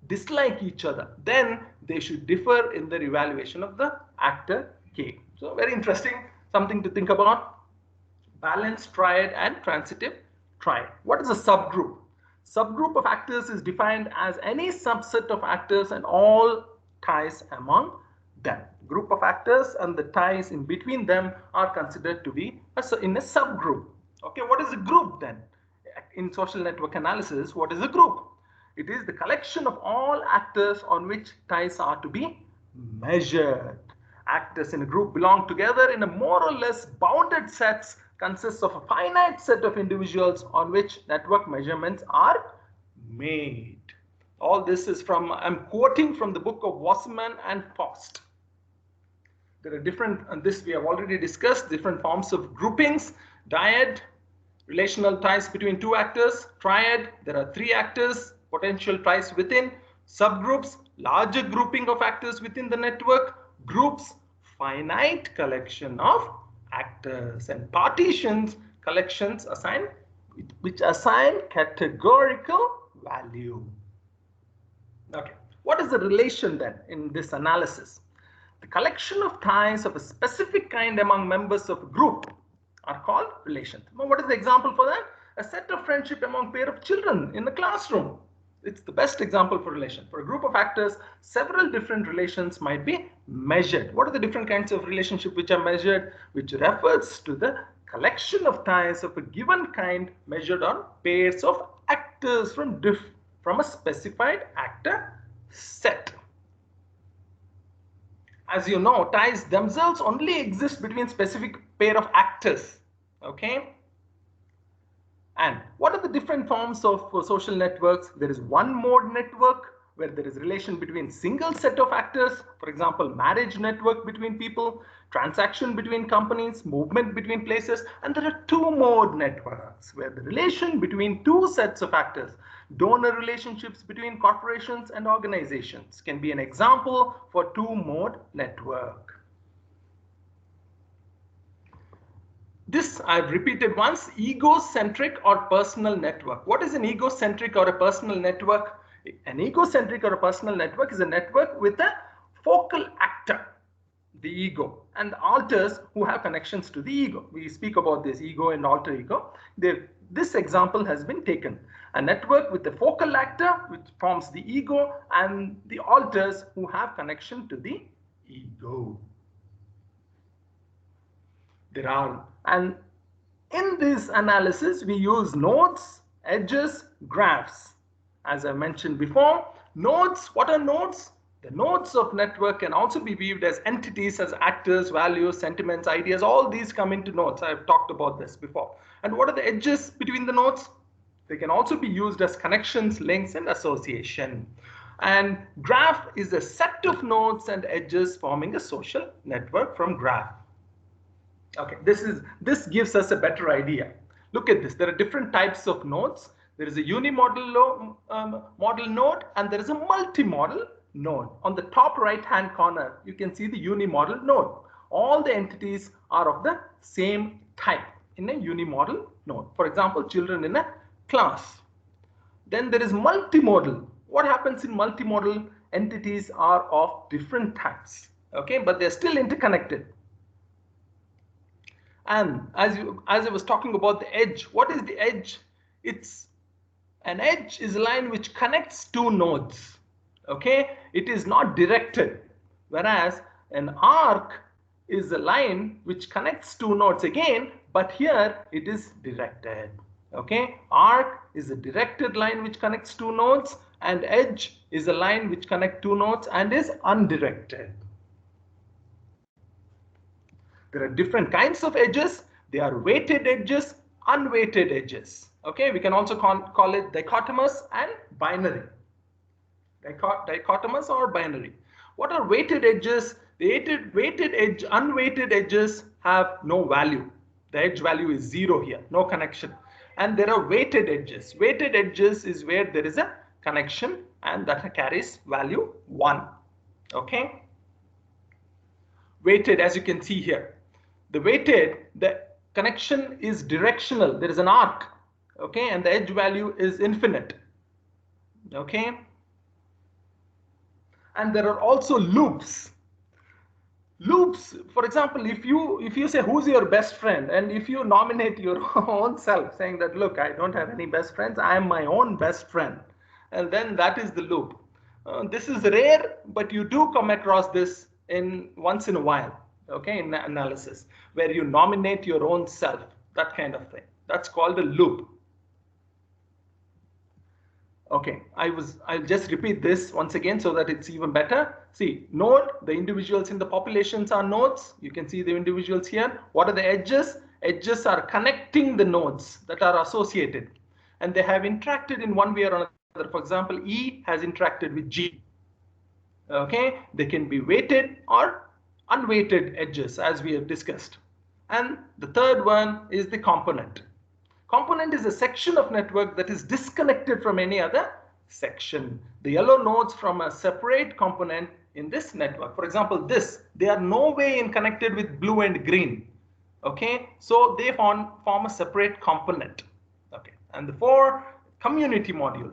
dislike each other, then they should differ in their evaluation of the actor K. So very interesting, something to think about. Balanced triad and transitive triad. What is a subgroup? Subgroup of actors is defined as any subset of actors and all ties among them. Group of actors and the ties in between them are considered to be in a subgroup. Okay, what is a group then? In social network analysis, what is a group? It is the collection of all actors on which ties are to be measured. Actors in a group belong together in a more or less bounded sets, consists of a finite set of individuals on which network measurements are made. All this is from, I'm quoting from the book of Wasserman and Faust. There are different, and this we have already discussed, different forms of groupings. Dyad, relational ties between two actors. Triad, there are three actors, potential ties within. Subgroups, larger grouping of actors within the network. Groups, finite collection of actors. And partitions, collections which assign categorical value. Okay, what is the relation then in this analysis? The collection of ties of a specific kind among members of a group are called relations. Now, what is the example for that? A set of friendship among a pair of children in the classroom. It's the best example for relation. For a group of actors, several different relations might be measured. What are the different kinds of relationship which are measured? Which refers to the collection of ties of a given kind measured on pairs of actors from a specified actor set. As you know, ties themselves only exist between specific pair of actors. Okay. And what are the different forms of social networks? There is one mode network where there is relation between single set of actors. For example, marriage network between people, transaction between companies, movement between places. And there are two mode networks where the relation between two sets of actors, donor relationships between corporations and organizations, can be an example for two mode network. This I've repeated once, egocentric or personal network. What is an egocentric or a personal network? An egocentric or a personal network is a network with a focal actor, the ego, and alters who have connections to the ego. We speak about this ego and alter ego. This example has been taken. A network with a focal actor which forms the ego and the alters who have connection to the ego. And in this analysis, we use nodes, edges, graphs. As I mentioned before, nodes, what are nodes? The nodes of network can also be viewed as entities, as actors, values, sentiments, ideas. All these come into nodes. I've talked about this before. And what are the edges between the nodes? They can also be used as connections, links, and association. And graph is a set of nodes and edges forming a social network from graph. Okay, this gives us a better idea. Look at this. There are different types of nodes. There is a unimodal model node and there is a multimodal node. On the top right hand corner, you can see the unimodal node. All the entities are of the same type in a unimodal node. For example, children in a class. Then there is multimodal. What happens in multimodal? Entities are of different types, okay, but they're still interconnected. And as I was talking about the edge, what is the edge? An edge is a line which connects two nodes. Okay, it is not directed, whereas an arc is a line which connects two nodes again, but here it is directed. Okay, arc is a directed line which connects two nodes, and edge is a line which connects two nodes and is undirected. There are different kinds of edges. They are weighted edges, unweighted edges. Okay, we can also call it dichotomous and binary. Dichotomous or binary. What are weighted edges? The weighted edge, unweighted edges have no value. The edge value is 0 here, no connection. And there are weighted edges. Weighted edges is where there is a connection and that carries value 1. Okay. Weighted, as you can see here. The connection is directional. There is an arc, okay, and the edge value is infinite, okay. And there are also loops. Loops, for example, if you say who's your best friend, and if you nominate your own self, saying that look, I don't have any best friends, I am my own best friend, and then that is the loop. This is rare, but you do come across this in once in a while, okay, in analysis, where you nominate your own self, that kind of thing. That's called a loop. Okay, I'll just repeat this once again so that it's even better. See, node, the individuals in the populations are nodes. You can see the individuals here. What are the edges? Edges are connecting the nodes that are associated, and they have interacted in one way or another. For example, E has interacted with G. Okay, they can be weighted or unweighted edges, as we have discussed. And the third one is the component. Component is a section of network that is disconnected from any other section. The yellow nodes from a separate component in this network. For example, this, they are no way in connected with blue and green. Okay, so they form a separate component. Okay, and the four, community module.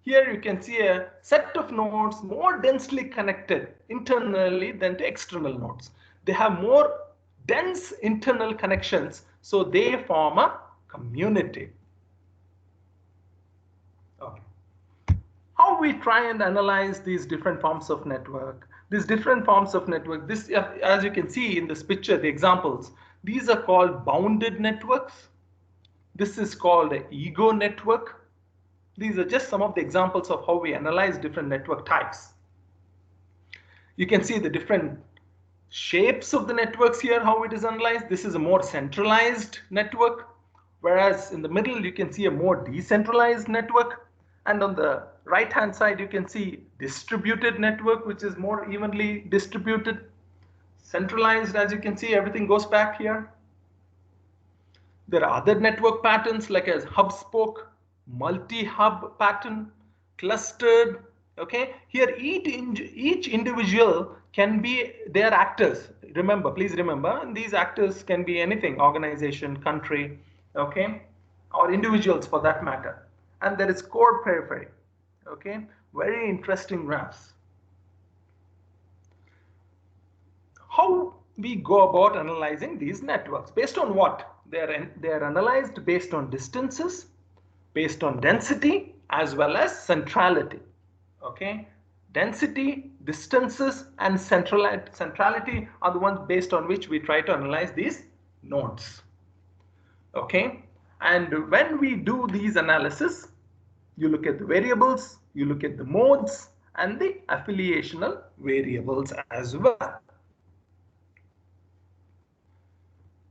Here you can see a set of nodes more densely connected internally than to external nodes. They have more dense internal connections, so they form a community. Okay. How we try and analyze these different forms of network? These different forms of network, this, as you can see in this picture, the examples, these are called bounded networks. This is called an ego network. These are just some of the examples of how we analyze different network types. You can see the different shapes of the networks here, how it is analyzed. This is a more centralized network, whereas in the middle you can see a more decentralized network, and on the right hand side you can see distributed network, which is more evenly distributed. Centralized, as you can see, everything goes back here. There are other network patterns like as hub spoke, multi-hub pattern, clustered. Okay, here each individual can be their actors. Remember, please remember, and these actors can be anything, organization, country, okay, or individuals for that matter. And there is core periphery. Okay, very interesting graphs. How we go about analyzing these networks? Based on what? They are analyzed based on distances, based on density, as well as centrality. Okay, density, distances, and centrality are the ones based on which we try to analyze these nodes. Okay, and when we do these analysis, you look at the variables, you look at the modes, and the affiliational variables as well.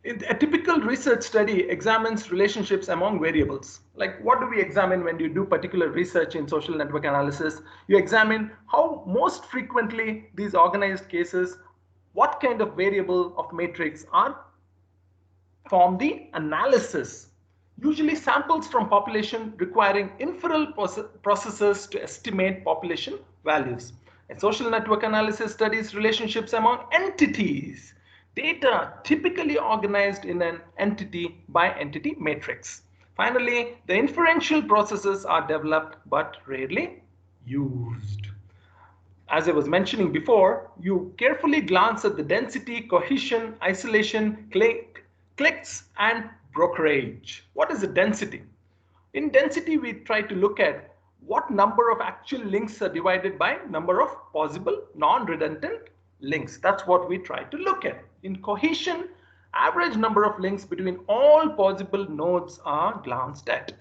A typical research study examines relationships among variables. Like, what do we examine when you do particular research in social network analysis? You examine how most frequently these organized cases, what kind of variable of matrix are form the analysis. Usually samples from population requiring inferral processes to estimate population values. And social network analysis studies relationships among entities. Data typically organized in an entity by entity matrix. Finally, the inferential processes are developed but rarely used. As I was mentioning before, you carefully glance at the density, cohesion, isolation, clicks, and brokerage. What is the density? In density, we try to look at what number of actual links are divided by number of possible non-redundant links. That's what we try to look at. In cohesion, average number of links between all possible nodes are glanced at.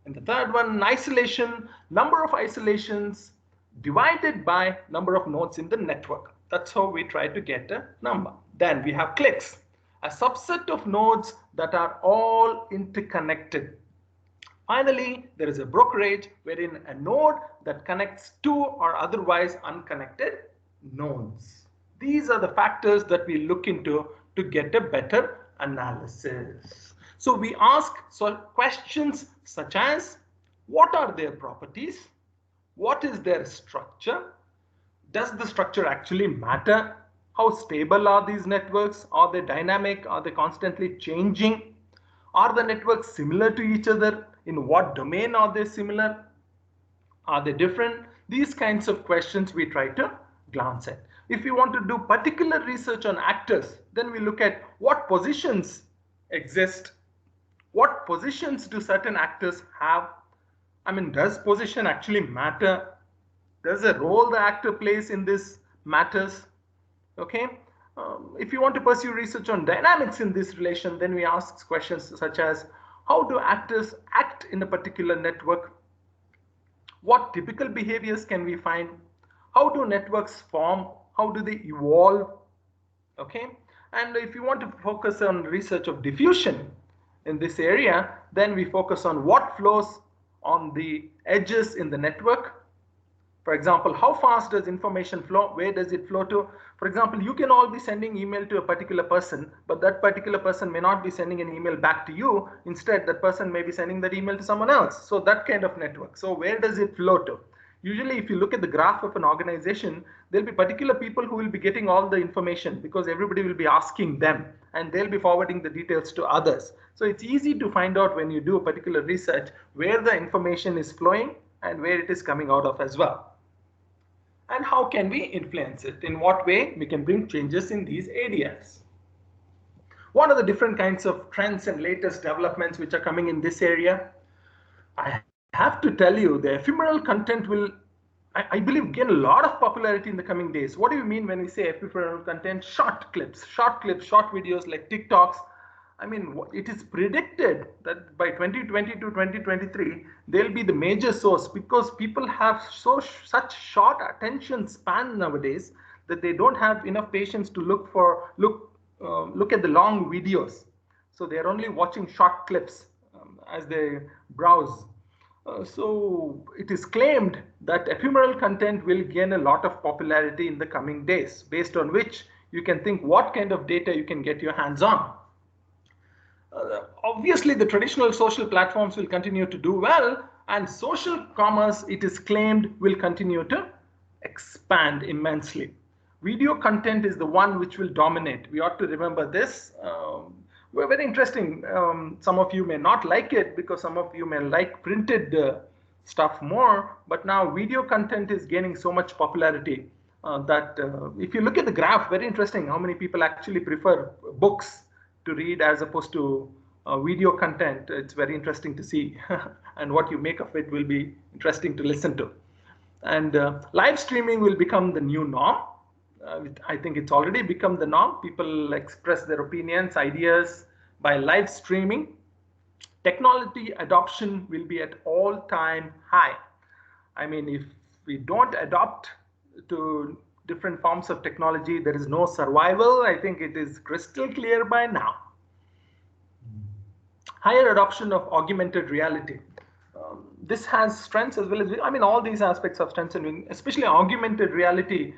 And the third one, in isolation, number of isolations divided by number of nodes in the network. That's how we try to get a number. Then we have clicks, a subset of nodes that are all interconnected. Finally, there is a brokerage, wherein a node that connects two or otherwise unconnected nodes. These are the factors that we look into to get a better analysis. So we ask questions such as, what are their properties? What is their structure? Does the structure actually matter? How stable are these networks? Are they dynamic? Are they constantly changing? Are the networks similar to each other? In what domain are they similar? Are they different? These kinds of questions we try to glance at. If we want to do particular research on actors, then we look at what positions exist. What positions do certain actors have? I mean, does position actually matter? There's a role the actor plays in this matters. Okay. If you want to pursue research on dynamics in this relation, then we ask questions such as, how do actors act in a particular network? What typical behaviors can we find? How do networks form? How do they evolve? Okay. And if you want to focus on research of diffusion in this area, then we focus on what flows on the edges in the network. For example, how fast does information flow? Where does it flow to? For example, you can all be sending email to a particular person, but that particular person may not be sending an email back to you. Instead, that person may be sending that email to someone else. So that kind of network. So where does it flow to? Usually, if you look at the graph of an organization, there'll be particular people who will be getting all the information because everybody will be asking them and they'll be forwarding the details to others. So it's easy to find out when you do a particular research where the information is flowing and where it is coming out of as well. And how can we influence it? In what way we can bring changes in these areas? What are the different kinds of trends and latest developments which are coming in this area? I have to tell you, the ephemeral content will, I believe, gain a lot of popularity in the coming days. What do you mean when we say ephemeral content? Short clips, short videos like TikToks. I mean, it is predicted that by 2020 to 2023, they'll be the major source because people have such short attention span nowadays that they don't have enough patience to look at the long videos. So they're only watching short clips as they browse. So it is claimed that ephemeral content will gain a lot of popularity in the coming days, based on which you can think what kind of data you can get your hands on. Obviously, the traditional social platforms will continue to do well, and social commerce, it is claimed, will continue to expand immensely. Video content is the one which will dominate. We ought to remember this. Very interesting. Some of you may not like it because some of you may like printed stuff more, but now video content is gaining so much popularity that if you look at the graph, very interesting how many people actually prefer books to read as opposed to video content. It's very interesting to see and what you make of it will be interesting to listen to. And live streaming will become the new norm. I think it's already become the norm. People express their opinions, ideas by live streaming. Technology adoption will be at all-time high. I mean, if we don't adopt to different forms of technology, there is no survival. I think it is crystal clear by now. Higher adoption of augmented reality. This has strengths as well as, I mean, all these aspects of strengths, and especially augmented reality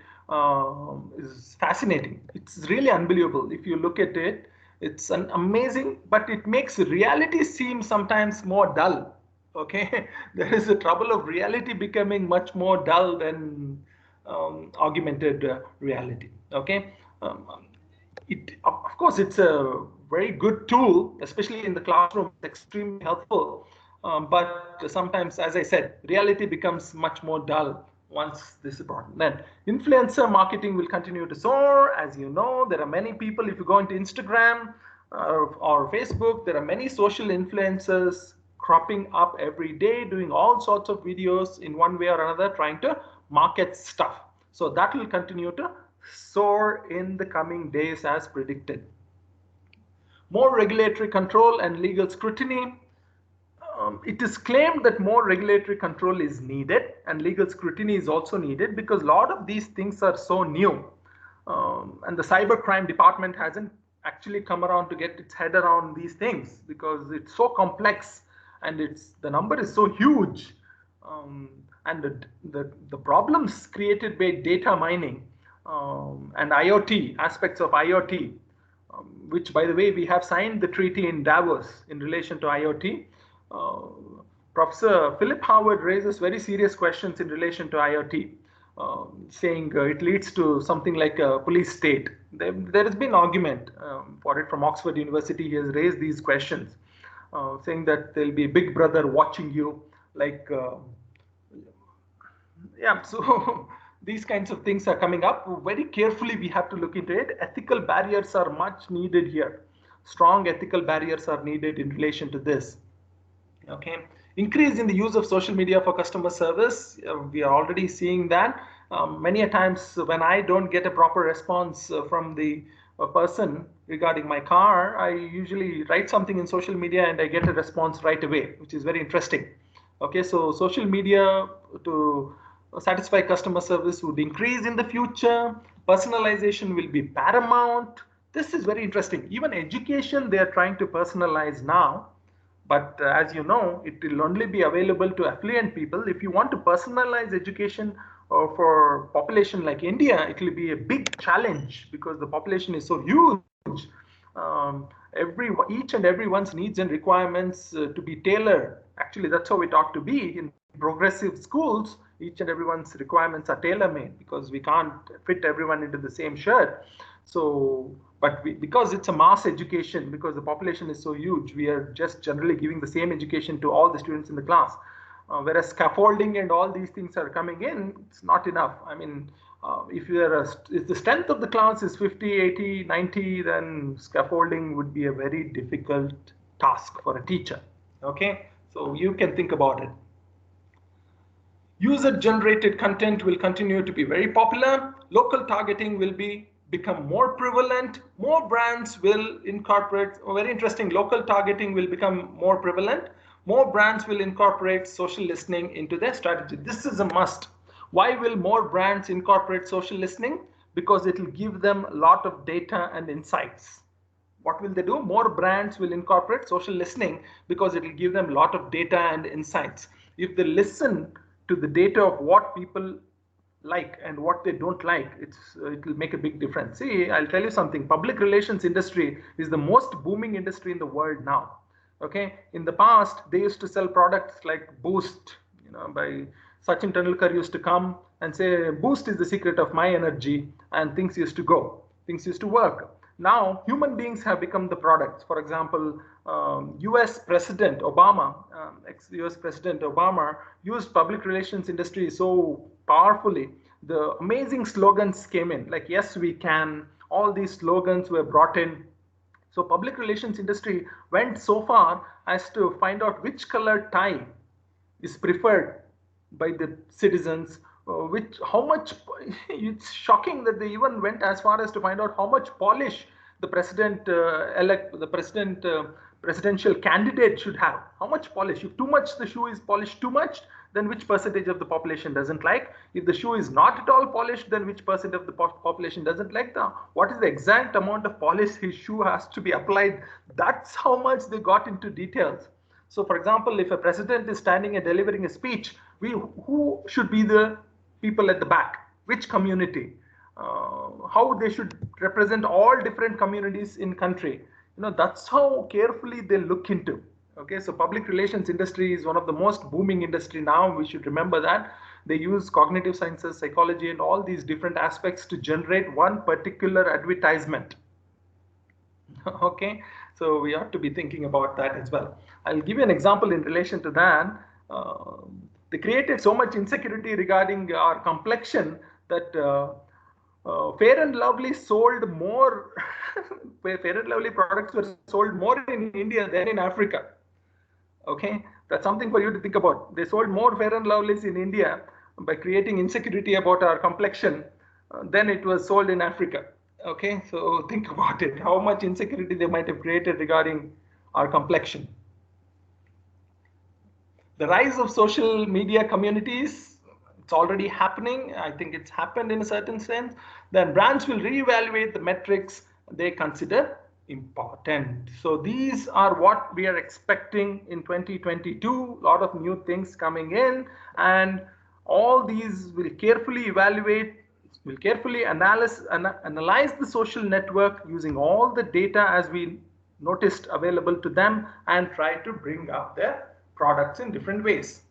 is fascinating. It's really unbelievable. If you look at it, it's an amazing, but it makes reality seem sometimes more dull. Okay, there is a trouble of reality becoming much more dull than augmented reality. Okay, of course, it's a very good tool, especially in the classroom. It's extremely helpful. But sometimes, as I said, reality becomes much more dull once this is brought. Then influencer marketing will continue to soar. As you know, there are many people, if you go into Instagram or Facebook, there are many social influencers cropping up every day, doing all sorts of videos in one way or another, trying to market stuff. So that will continue to soar in the coming days as predicted. More regulatory control and legal scrutiny. It is claimed that more regulatory control is needed and legal scrutiny is also needed because a lot of these things are so new. And the cybercrime department hasn't actually come around to get its head around these things because it's so complex and the number is so huge. And the problems created by data mining and IoT, aspects of IoT, which, by the way, we have signed the treaty in Davos in relation to IoT. Professor Philip Howard raises very serious questions in relation to IoT, saying it leads to something like a police state. There has been argument for it from Oxford University. He has raised these questions, saying that there'll be a big brother watching you, like, yeah, so these kinds of things are coming up. Very carefully, we have to look into it. Ethical barriers are much needed here. Strong ethical barriers are needed in relation to this. Okay. Increase in the use of social media for customer service. We are already seeing that. Many a times when I don't get a proper response from the person regarding my car, I usually write something in social media and I get a response right away, which is very interesting. Okay, so social media to satisfy customer service would increase in the future. Personalization will be paramount. This is very interesting. Even education, they are trying to personalize now. But as you know, it will only be available to affluent people. If you want to personalize education for population like India, it will be a big challenge because the population is so huge. Each and everyone's needs and requirements to be tailored. Actually, that's how it ought to be. In progressive schools, each and everyone's requirements are tailor-made because we can't fit everyone into the same shirt. So, but because it's a mass education, because the population is so huge, we are just generally giving the same education to all the students in the class. Whereas scaffolding and all these things are coming in, it's not enough. I mean, if the strength of the class is 50, 80, 90, then scaffolding would be a very difficult task for a teacher. Okay, so you can think about it. User-generated content will continue to be very popular. Local targeting will become more prevalent. More brands will incorporate, very interesting, local targeting will become more prevalent. More brands will incorporate social listening into their strategy. This is a must. Why will more brands incorporate social listening? Because it will give them a lot of data and insights. What will they do? More brands will incorporate social listening because it will give them a lot of data and insights. If they listen to the data of what people like and what they don't like, it will make a big difference. See, I'll tell you something. Public relations industry is the most booming industry in the world now. Okay, in the past they used to sell products like Boost. By Sachin Tendulkar used to come and say Boost is the secret of my energy, and things used to go, things used to work. Now human beings have become the products. For example, US President Obama, ex-US President Obama used public relations industry so powerfully. The amazing slogans came in, like yes we can. All these slogans were brought in. So public relations industry went so far as to find out which color tie is preferred by the citizens, how much, it's shocking that they even went as far as to find out how much polish the presidential candidate should have. How much polish? If too much, the shoe is polished too much, then which percentage of the population doesn't like? If the shoe is not at all polished, then which percent of the population doesn't like? What is the exact amount of polish his shoe has to be applied? That's how much they got into details. So for example, if a president is standing and delivering a speech, who should be the people at the back? Which community? How they should represent all different communities in country. That's how carefully they look into. Okay, so public relations industry is one of the most booming industry now. We should remember that. They use cognitive sciences, psychology, and all these different aspects to generate one particular advertisement. Okay, so we have to be thinking about that as well. I'll give you an example in relation to that. They created so much insecurity regarding our complexion that Fair and Lovely sold more. Fair and Lovely products were sold more in India than in Africa. Okay, that's something for you to think about. They sold more Fair and Lovelies in India by creating insecurity about our complexion than it was sold in Africa. Okay, so think about it. How much insecurity they might have created regarding our complexion. The rise of social media communities, it's already happening. I think it's happened in a certain sense. Then brands will reevaluate the metrics they consider important. So these are what we are expecting in 2022. A lot of new things coming in, and all these will carefully evaluate, will carefully analyze the social network using all the data as we noticed available to them, and try to bring up their products in different ways.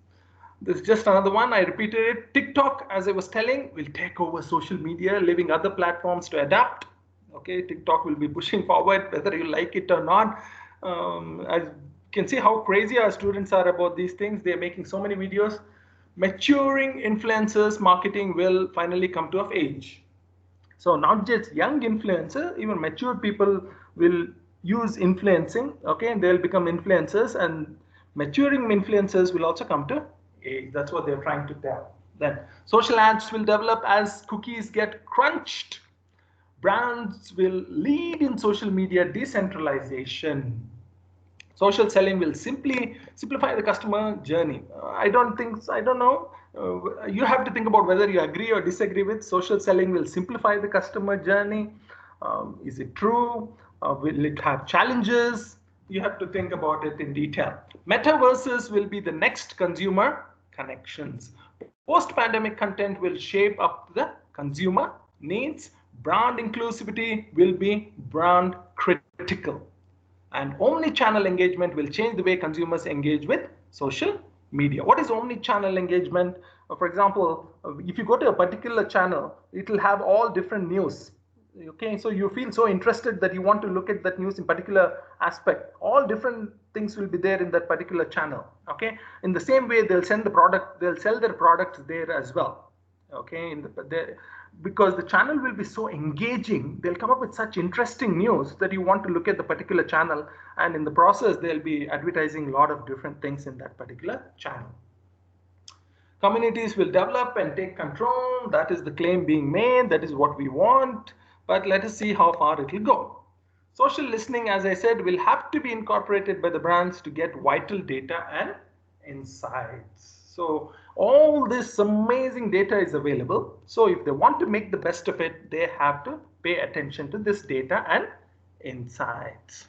This is just another one. I repeated it. TikTok, as I was telling, will take over social media, leaving other platforms to adapt. Okay, TikTok will be pushing forward, whether you like it or not. As you can see how crazy our students are about these things. They are making so many videos. Maturing influencers marketing will finally come to of age. So not just young influencer, even mature people will use influencing. Okay, and they'll become influencers, and Maturing influencers will also come to age. That's what they're trying to tell. Then social ads will develop as cookies get crunched. Brands will lead in social media decentralization. Social selling will simply simplify the customer journey. I don't know. You have to think about whether you agree or disagree with social selling will simplify the customer journey. Is it true? Will it have challenges? You have to think about it in detail. Metaverses will be the next consumer connections. Post-pandemic content will shape up the consumer needs. Brand inclusivity will be brand critical. And omni-channel engagement will change the way consumers engage with social media. What is omni-channel engagement? For example, if you go to a particular channel, it will have all different news. Okay, so you feel so interested that you want to look at that news in particular aspect. All different things will be there in that particular channel. Okay, in the same way, they'll sell their products there as well. Okay, because the channel will be so engaging, they'll come up with such interesting news that you want to look at the particular channel, and in the process they'll be advertising a lot of different things in that particular channel. Communities will develop and take control. That is the claim being made. That is what we want, but let us see how far it will go. Social listening, as I said, will have to be incorporated by the brands to get vital data and insights. So all this amazing data is available. So if they want to make the best of it, they have to pay attention to this data and insights.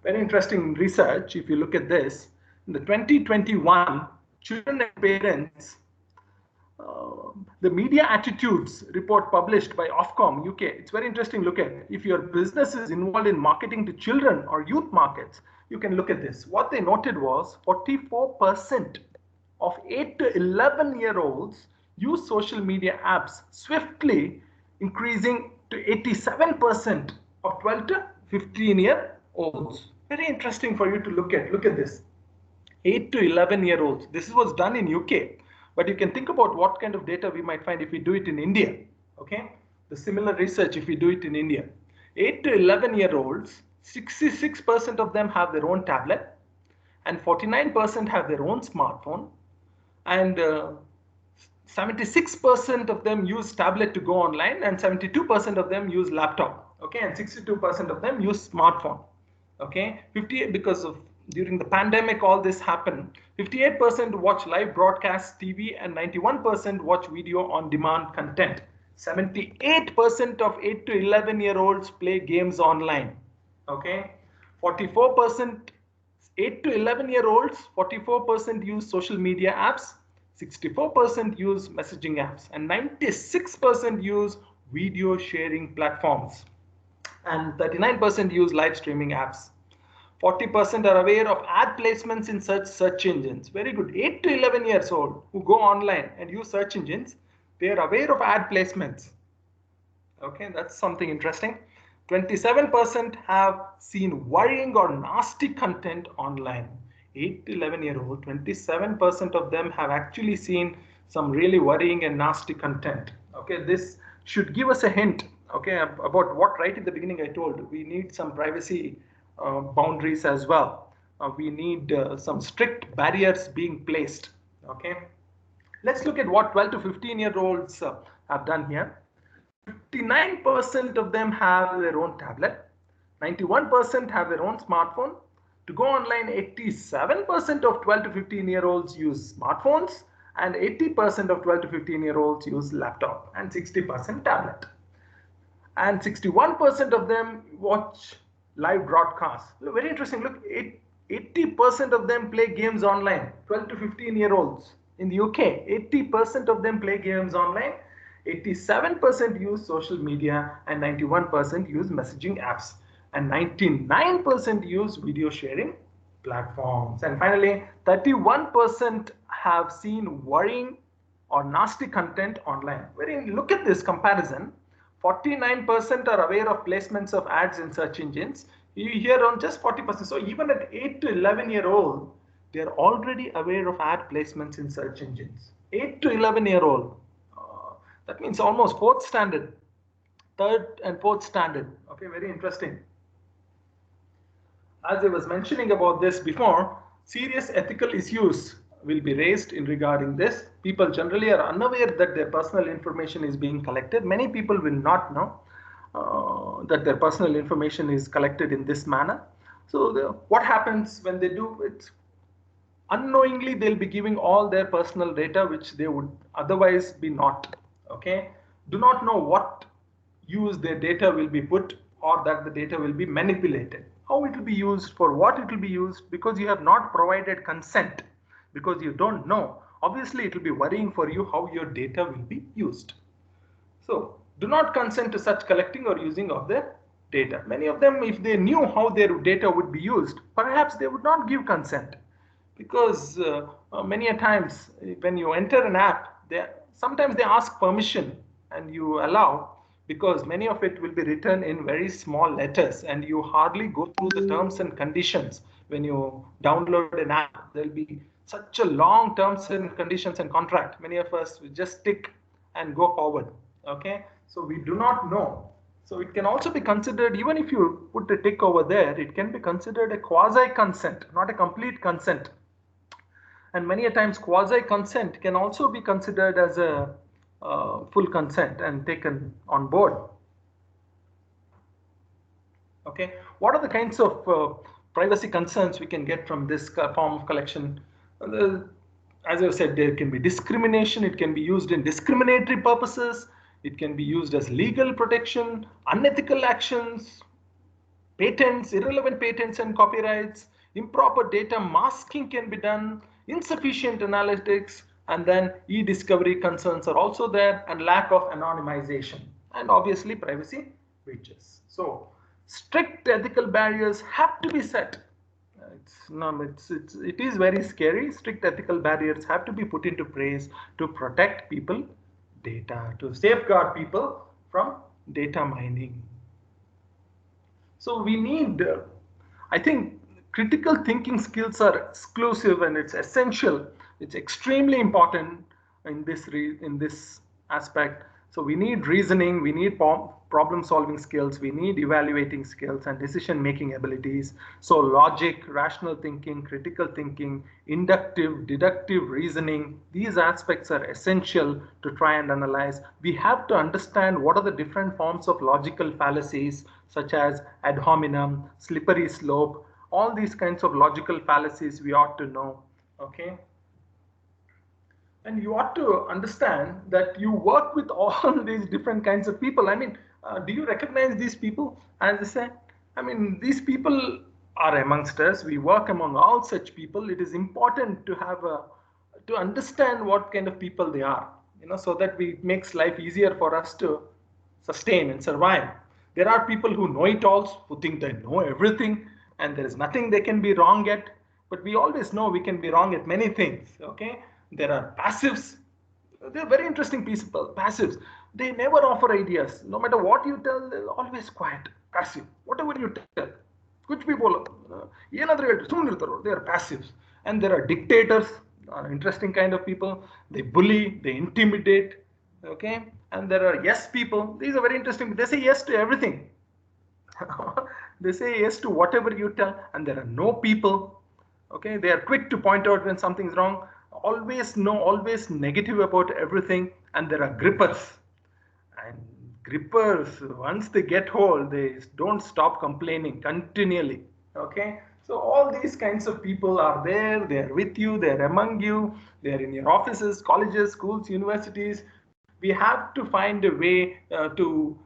Very interesting research. If you look at this, in the 2021 children and parents, the media attitudes report published by Ofcom UK. It's very interesting. Look at, if your business is involved in marketing to children or youth markets, you can look at this. What they noted was 44% of 8 to 11-year-olds use social media apps, swiftly increasing to 87% of 12 to 15-year-olds. Very interesting for you to look at. Look at this. 8 to 11-year-olds. This was done in UK. But you can think about what kind of data we might find if we do it in India. Okay, the similar research if we do it in India. 8 to 11-year-olds, 66% of them have their own tablet, and 49% have their own smartphone, and 76% of them use tablet to go online, and 72% of them use laptop. Okay, and 62% of them use smartphone. Okay, 58 because of during the pandemic, all this happened. 58% watch live broadcast TV and 91% watch video on demand content. 78% of 8 to 11-year-olds play games online. Okay, 44% 8 to 11-year-olds, 44% use social media apps, 64% use messaging apps, and 96% use video sharing platforms, and 39% use live streaming apps. 40% are aware of ad placements in search engines. Very good. 8 to 11 years old who go online and use search engines, they are aware of ad placements. Okay, that's something interesting. 27% have seen worrying or nasty content online. 8 to 11-year-old, 27% of them have actually seen some really worrying and nasty content. Okay, this should give us a hint, okay, about what right at the beginning I told. We need some privacy boundaries as well. We need some strict barriers being placed. Okay, let's look at what 12 to 15-year-olds have done here. 59% of them have their own tablet. 91% have their own smartphone. To go online, 87% of 12 to 15-year-olds use smartphones, and 80% of 12 to 15-year-olds use laptop, and 60% tablet. And 61% of them watch live broadcasts. Very interesting. Look, 80% of them play games online. 12 to 15-year-olds in the UK, 80% of them play games online. 87% use social media, and 91% use messaging apps, and 99% use video sharing platforms. And finally, 31% have seen worrying or nasty content online. Look at this comparison. 49% are aware of placements of ads in search engines. You hear on just 40%. So even at 8 to 11-year-old, they're already aware of ad placements in search engines. 8 to 11-year-old. That means almost fourth standard, third and fourth standard. Okay, very interesting. As I was mentioning about this before, Serious ethical issues will be raised in regarding this. People generally are unaware that their personal information is being collected. Many people will not know that their personal information is collected in this manner. So what happens when they do it? Unknowingly, they'll be giving all their personal data which they would otherwise be not. Okay, do not know what use their data will be put, or that the data will be manipulated, how it will be used, for what it will be used, because you have not provided consent, because you don't know. Obviously it will be worrying for you how your data will be used. So do not consent to such collecting or using of their data. Many of them, if they knew how their data would be used, perhaps they would not give consent, because many a times when you enter an app, sometimes they ask permission and you allow, because many of it will be written in very small letters and you hardly go through the terms and conditions. When you download an app, there'll be such a long terms and conditions and contract. Many of us will just tick and go forward. Okay, so we do not know. So it can also be considered, even if you put a tick over there, it can be considered a quasi consent, not a complete consent. And many a times quasi consent can also be considered as a full consent and taken on board. Okay, what are the kinds of privacy concerns we can get from this form of collection? As I've said, there can be discrimination. It can be used in discriminatory purposes. It can be used as legal protection, unethical actions, patents, irrelevant patents and copyrights, improper data masking can be done, insufficient analytics, and then e-discovery concerns are also there, and lack of anonymization, and obviously privacy breaches. So strict ethical barriers have to be set. It is very scary. Strict ethical barriers have to be put into place to protect people data, to safeguard people from data mining. So we need, I think, critical thinking skills are exclusive and it's essential. It's extremely important in this aspect. So we need reasoning, we need problem solving skills, we need evaluating skills and decision making abilities. So logic, rational thinking, critical thinking, inductive, deductive reasoning, these aspects are essential to try and analyze. We have to understand what are the different forms of logical fallacies, such as ad hominem, slippery slope, all these kinds of logical fallacies we ought to know. Okay, and you ought to understand that you work with all these different kinds of people. I mean, do you recognize these people? As I said, I mean, these people are amongst us. We work among all such people. It is important to have to understand what kind of people they are, so that it makes life easier for us to sustain and survive. There are people who know it all, who think they know everything, and there is nothing they can be wrong at. But we always know we can be wrong at many things. Okay, there are passives. They're very interesting people. Passives. They never offer ideas. No matter what you tell, they're always quiet. Passive. Whatever you tell. Kuch bhi bolo. They are passives. And there are dictators. Interesting kind of people. They bully. They intimidate. Okay. And there are yes people. These are very interesting. They say yes to everything. They say yes to whatever you tell. And there are no people. Okay. They are quick to point out when something's wrong. Always negative about everything. And there are grippers. And grippers, once they get hold, they don't stop complaining continually. Okay, so all these kinds of people are there. They are with you, they are among you, they are in your offices, colleges, schools, universities. We have to find a way to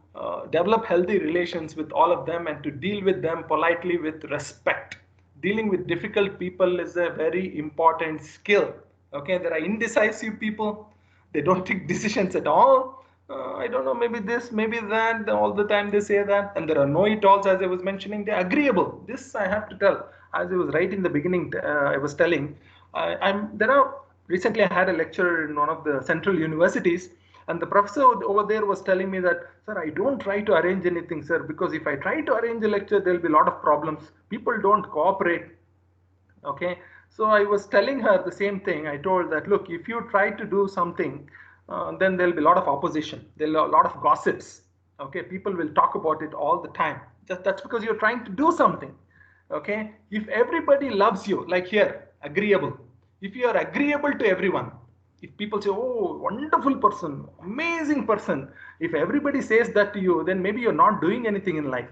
develop healthy relations with all of them and to deal with them politely with respect. Dealing with difficult people is a very important skill. Okay, there are indecisive people. They don't take decisions at all. I don't know, maybe this, maybe that. All the time they say that. And there are know-it-alls, as I was mentioning. They're agreeable. This I have to tell. As I was right in the beginning, I was telling. Recently I had a lecture in one of the central universities. And the professor over there was telling me that, sir, I don't try to arrange anything, sir, because if I try to arrange a lecture, there'll be a lot of problems. People don't cooperate. Okay, so I was telling her the same thing. I told that, look, if you try to do something, then there'll be a lot of opposition. There'll be a lot of gossips. Okay, people will talk about it all the time. That's because you're trying to do something. Okay, if everybody loves you, like here, agreeable. If you are agreeable to everyone, if people say, oh, wonderful person, amazing person, if everybody says that to you, then maybe you're not doing anything in life.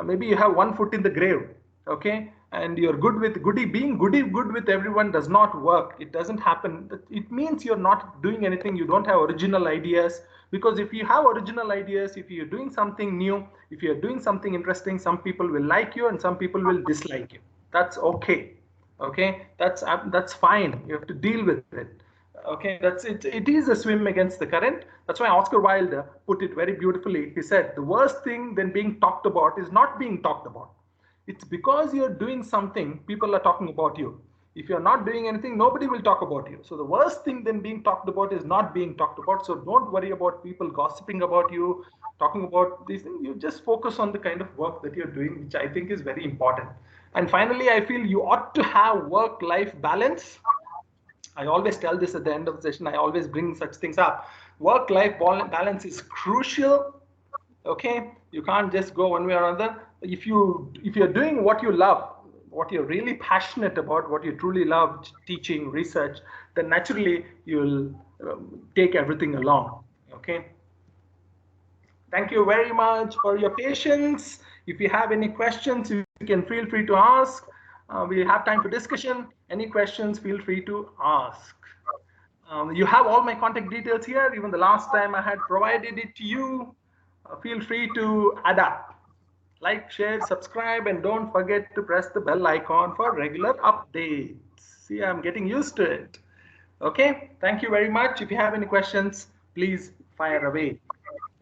Maybe you have one foot in the grave, okay, and you're good with goody. Being good with everyone does not work. It doesn't happen. It means you're not doing anything. You don't have original ideas, because if you have original ideas, if you're doing something new, if you're doing something interesting, some people will like you and some people will dislike you. That's okay. Okay, that's fine. You have to deal with it. Okay, that's it. It is a swim against the current. That's why Oscar Wilde put it very beautifully. He said the worst thing than being talked about is not being talked about. It's because you're doing something, people are talking about you. If you're not doing anything, nobody will talk about you. So the worst thing than being talked about is not being talked about. So don't worry about people gossiping about you, talking about these things. You just focus on the kind of work that you're doing, which I think is very important. And finally, I feel you ought to have work-life balance. I always tell this at the end of the session. I always bring such things up. Work-life balance is crucial. Okay, you can't just go one way or another. If you're doing what you love, what you're really passionate about, what you truly love, teaching, research, then naturally you'll take everything along. Okay. Thank you very much for your patience. If you have any questions, you can feel free to ask. We have time for discussion. Any questions, feel free to ask. You have all my contact details here. Even the last time I had provided it to you. Feel free to adapt. Like, share, subscribe, and don't forget to press the bell icon for regular updates. See, I'm getting used to it. Okay, thank you very much. If you have any questions, please fire away.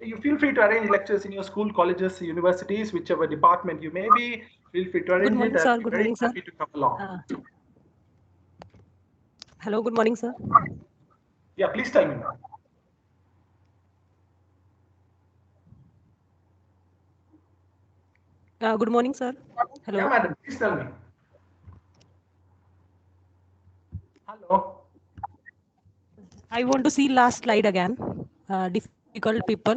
You feel free to arrange lectures in your school, colleges, universities, whichever department you may be. Feel free to Good arrange morning, it. I'll sir. be Good very morning, sir. happy to come along. Hello, good morning, sir. Yeah, please tell me, ma'am. Good morning, sir. Hello. Yeah, madam, please tell me. Hello. I want to see last slide again. Difficult people.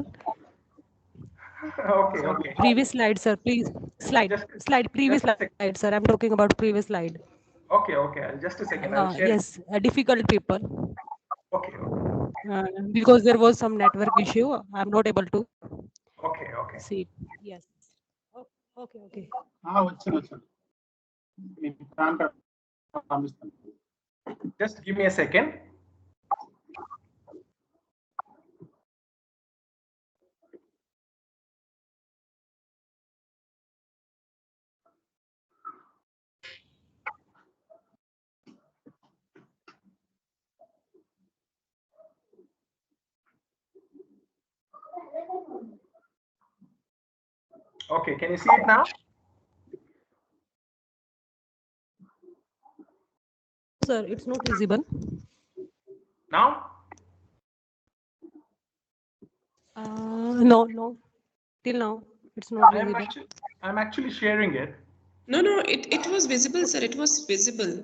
Okay, okay. Previous slide, sir. Please. Previous slide, sir. I'm talking about previous slide. Okay, okay. Just a second. I'll share Yes, difficult people. Okay, okay. Because there was some network issue, I'm not able to Okay, okay. see. Yes. Oh, okay. Just give me a second. Okay, can you see it now? Sir, it's not visible. Now? No. Till now, it's not visible. I'm actually sharing it. No, it was visible, sir. It was visible.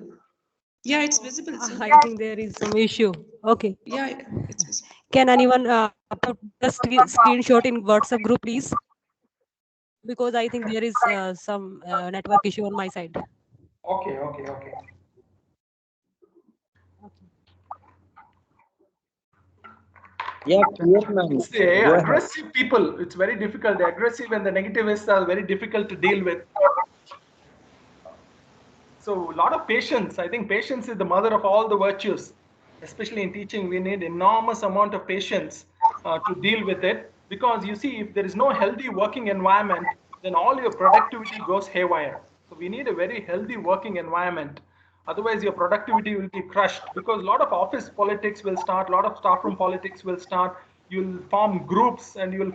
Yeah, it's visible, sir. I think there is some issue. Okay. Yeah, it's visible. Can anyone put the screenshot in WhatsApp group, please? Because I think there is some network issue on my side. Okay. Yeah, clear, ma'am. It's the aggressive people. It's very difficult. The aggressive and the negativists are very difficult to deal with. So a lot of patience. I think patience is the mother of all the virtues. Especially in teaching, we need enormous amount of patience to deal with it. Because you see, if there is no healthy working environment, then all your productivity goes haywire. So we need a very healthy working environment. Otherwise, your productivity will be crushed, because a lot of office politics will start, a lot of staff room politics will start. You'll form groups and you'll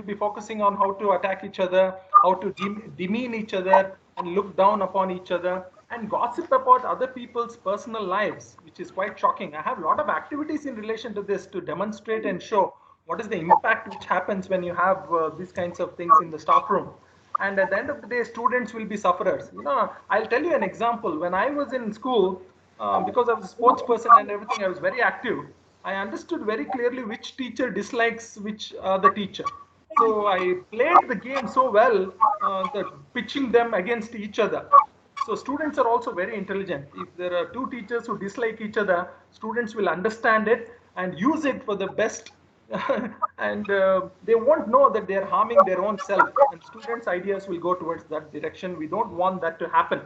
be focusing on how to attack each other, how to demean each other and look down upon each other and gossip about other people's personal lives, which is quite shocking. I have a lot of activities in relation to this to demonstrate and show what is the impact which happens when you have these kinds of things in the staff room. And at the end of the day, students will be sufferers. I'll tell you an example. When I was in school, because I was a sports person and everything, I was very active. I understood very clearly which teacher dislikes which the teacher. So I played the game so well that pitching them against each other. So students are also very intelligent. If there are two teachers who dislike each other, students will understand it and use it for the best. And they won't know that they are harming their own self. And students' ideas will go towards that direction. We don't want that to happen.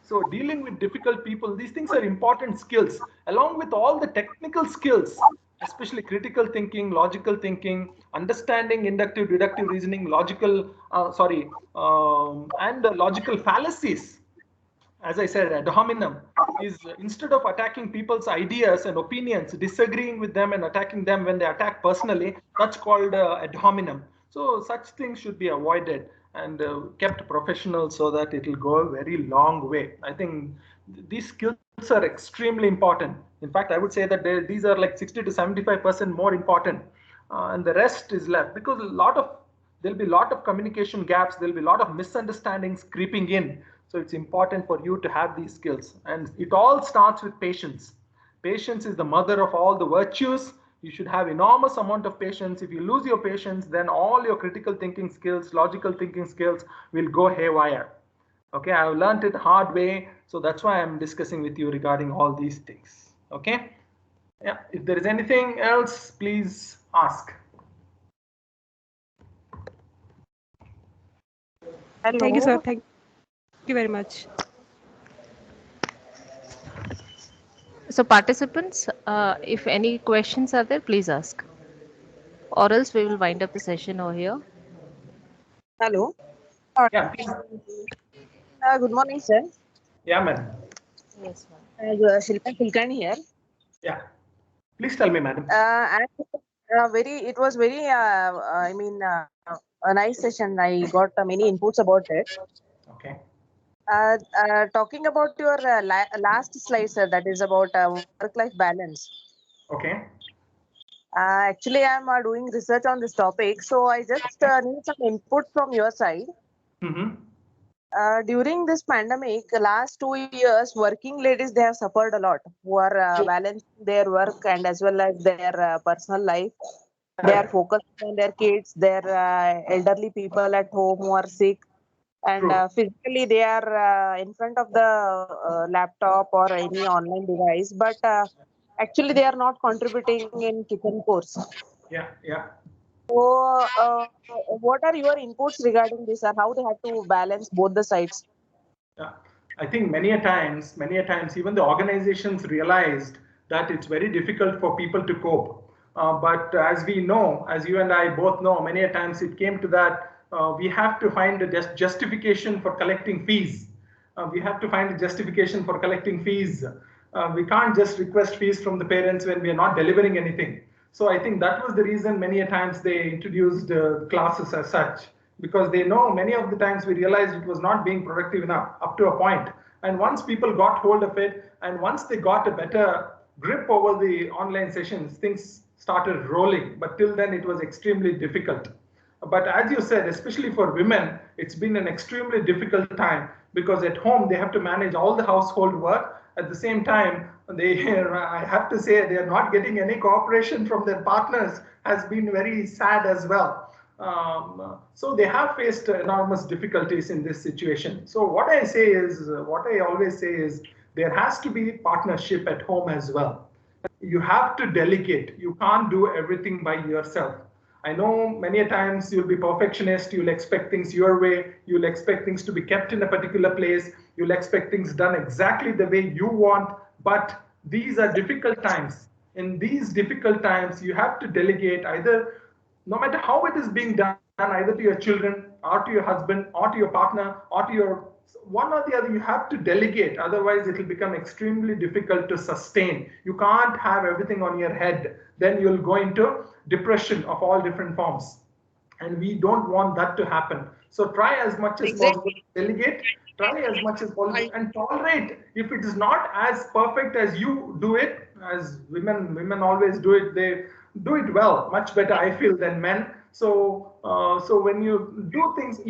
So dealing with difficult people, these things are important skills, along with all the technical skills, especially critical thinking, logical thinking, understanding inductive, deductive reasoning, and logical fallacies. As I said, ad hominem is instead of attacking people's ideas and opinions, disagreeing with them and attacking them when they attack personally, that's called ad hominem. So such things should be avoided and kept professional so that it will go a very long way. I think these skills are extremely important. In fact, I would say that these are like 60 to 75% more important, and the rest is left because there'll be a lot of communication gaps, there'll be a lot of misunderstandings creeping in. So it's important for you to have these skills, and it all starts with patience. Patience is the mother of all the virtues. You should have enormous amount of patience. If you lose your patience, then all your critical thinking skills, logical thinking skills will go haywire. Okay, I've learned it hard way, so that's why I'm discussing with you regarding all these things. Okay, yeah, if there is anything else, please ask. Thank you, sir. Hello. Thank you very much. So participants, if any questions are there, please ask. Or else we will wind up the session over here. Hello. Yeah, please. Good morning, sir. Yeah, madam. Yes, ma'am. Shilpa Kulkarni here. Yeah, please tell me, madam. It was very, a nice session. I got many inputs about it. Okay. Talking about your last slide, sir, that is about work-life balance. Okay. Actually, I'm doing research on this topic, so I just need some input from your side. Mm-hmm. During this pandemic, last 2 years, working ladies, they have suffered a lot, who are balancing their work and as well as their personal life. They are Correct. focusing on their kids, their elderly people at home who are sick, and True. physically they are in front of the laptop or any online device, but actually they are not contributing in kitchen course. Yeah, yeah. So, what are your inputs regarding this, and how they have to balance both the sides? Yeah. I think many a times, even the organizations realized that it's very difficult for people to cope. But as we know, as you and I both know, many a times it came to that we have to find a justification for collecting fees. We have to find a justification for collecting fees. We can't just request fees from the parents when we are not delivering anything. So I think that was the reason many a times they introduced classes as such, because they know many of the times we realized it was not being productive enough up to a point. And once people got hold of it, and once they got a better grip over the online sessions, things started rolling. But till then, it was extremely difficult. But as you said, especially for women, it's been an extremely difficult time because at home they have to manage all the household work. At the same time, I have to say, they are not getting any cooperation from their partners, has been very sad as well. So they have faced enormous difficulties in this situation. So what I always say is, there has to be partnership at home as well. You have to delegate. You can't do everything by yourself. I know many a times you'll be perfectionist, you'll expect things your way, you'll expect things to be kept in a particular place, you'll expect things done exactly the way you want, but these are difficult times. In these difficult times, you have to delegate, either, no matter how it is being done, either to your children or to your husband or to your partner or to your one or the other. You have to delegate, otherwise it will become extremely difficult to sustain. You can't have everything on your head, then you'll go into depression of all different forms, and we don't want that to happen. So try as much as possible Exactly. to delegate, try as much as possible, and tolerate if it is not as perfect as you do it. As women always do it, they do it well, much better, I feel, than men. So when you do things,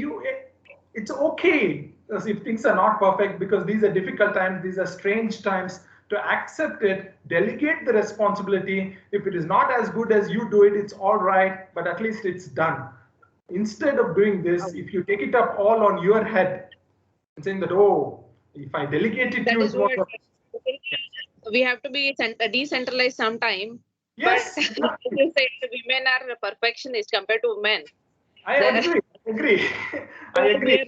it's okay if things are not perfect, because these are difficult times, these are strange times. To accept it, delegate the responsibility. If it is not as good as you do it, it's all right, but at least it's done. Instead of doing this, if you take it up all on your head and saying that, oh, If I delegate it to That you, is it won't what work. we have to be decentralized sometime. Yes, But exactly. you say women are perfectionists compared to men. I agree. I agree. I We agree. are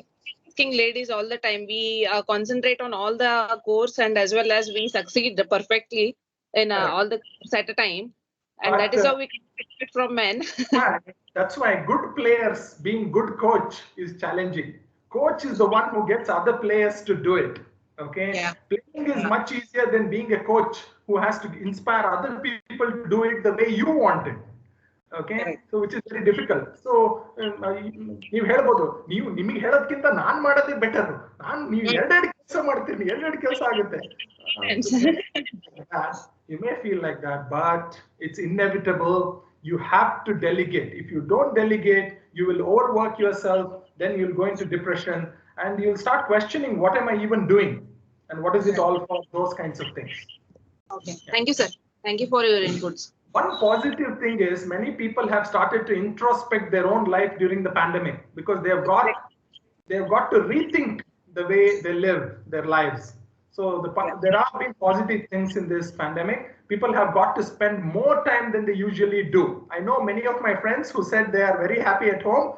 asking ladies all the time. We concentrate on all the course, and as well as we succeed perfectly in Correct. all the course at a time. And that But is how we can expect from men. that's why good players being good coach is challenging. Coach is the one who gets other players to do it. Okay, Yeah. playing is much easier than being a coach who has to inspire other people to do it the way you want it. Okay, Correct. so which is very difficult. So ನೀವು ಹೇಳ್ಬೋದು ನೀವು ನಿಮಗೆ ಹೇಳೋದಕ್ಕಿಂತ ನಾನು ಮಾಡೋದೇ better. ನೀವು ಎರಡೆರಡು ಕೆಲಸ ಮಾಡ್ತೀನಿ, ಎರಡೆರಡು ಕೆಲಸ ಆಗುತ್ತೆ. You may feel like that, but it's inevitable. You have to delegate. If you don't delegate, you will overwork yourself, then you'll go into depression and you'll start questioning, what am I even doing? And what is it all for? Those kinds of things. Okay. Thank you, sir. Thank you for your inputs. One positive thing is many people have started to introspect their own life during the pandemic because they have got to rethink the way they live their lives. So there have been positive things in this pandemic. People have got to spend more time than they usually do. I know many of my friends who said they are very happy at home.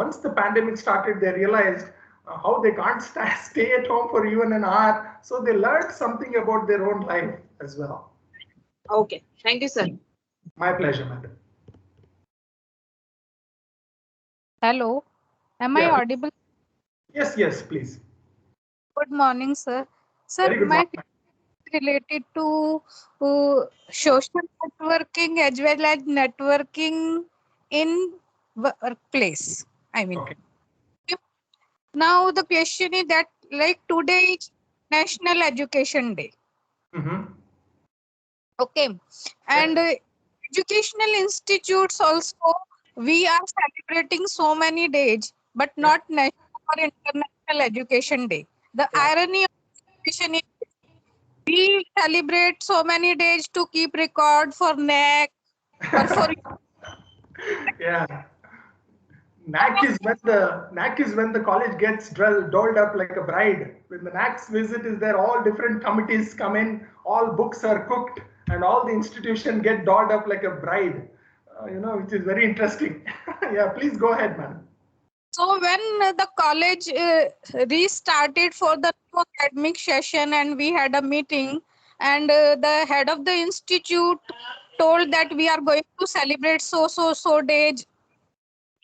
Once the pandemic started, they realized how they can't stay at home for even an hour. So they learned something about their own life as well. Okay. Thank you, sir. My pleasure, madam. Hello, am I Yeah. audible? Yes, please. Good morning, sir. Sir, Very good my morning. question is related to social networking as well as networking in workplace. I mean, Okay. now the question is that like today is National Education Day. Mm-hmm. Okay, and educational institutes also, we are celebrating so many days, but not national or international education day. The irony of education is we celebrate so many days to keep record for NAC or for Yeah. NAC is when the college gets dolled up like a bride. When the NAC's visit is there, all different committees come in, all books are cooked, and all the institution get dolled up like a bride. Which is very interesting. Yeah, please go ahead, man. So when the college restarted for the new academic session and we had a meeting, and the head of the institute told that we are going to celebrate so days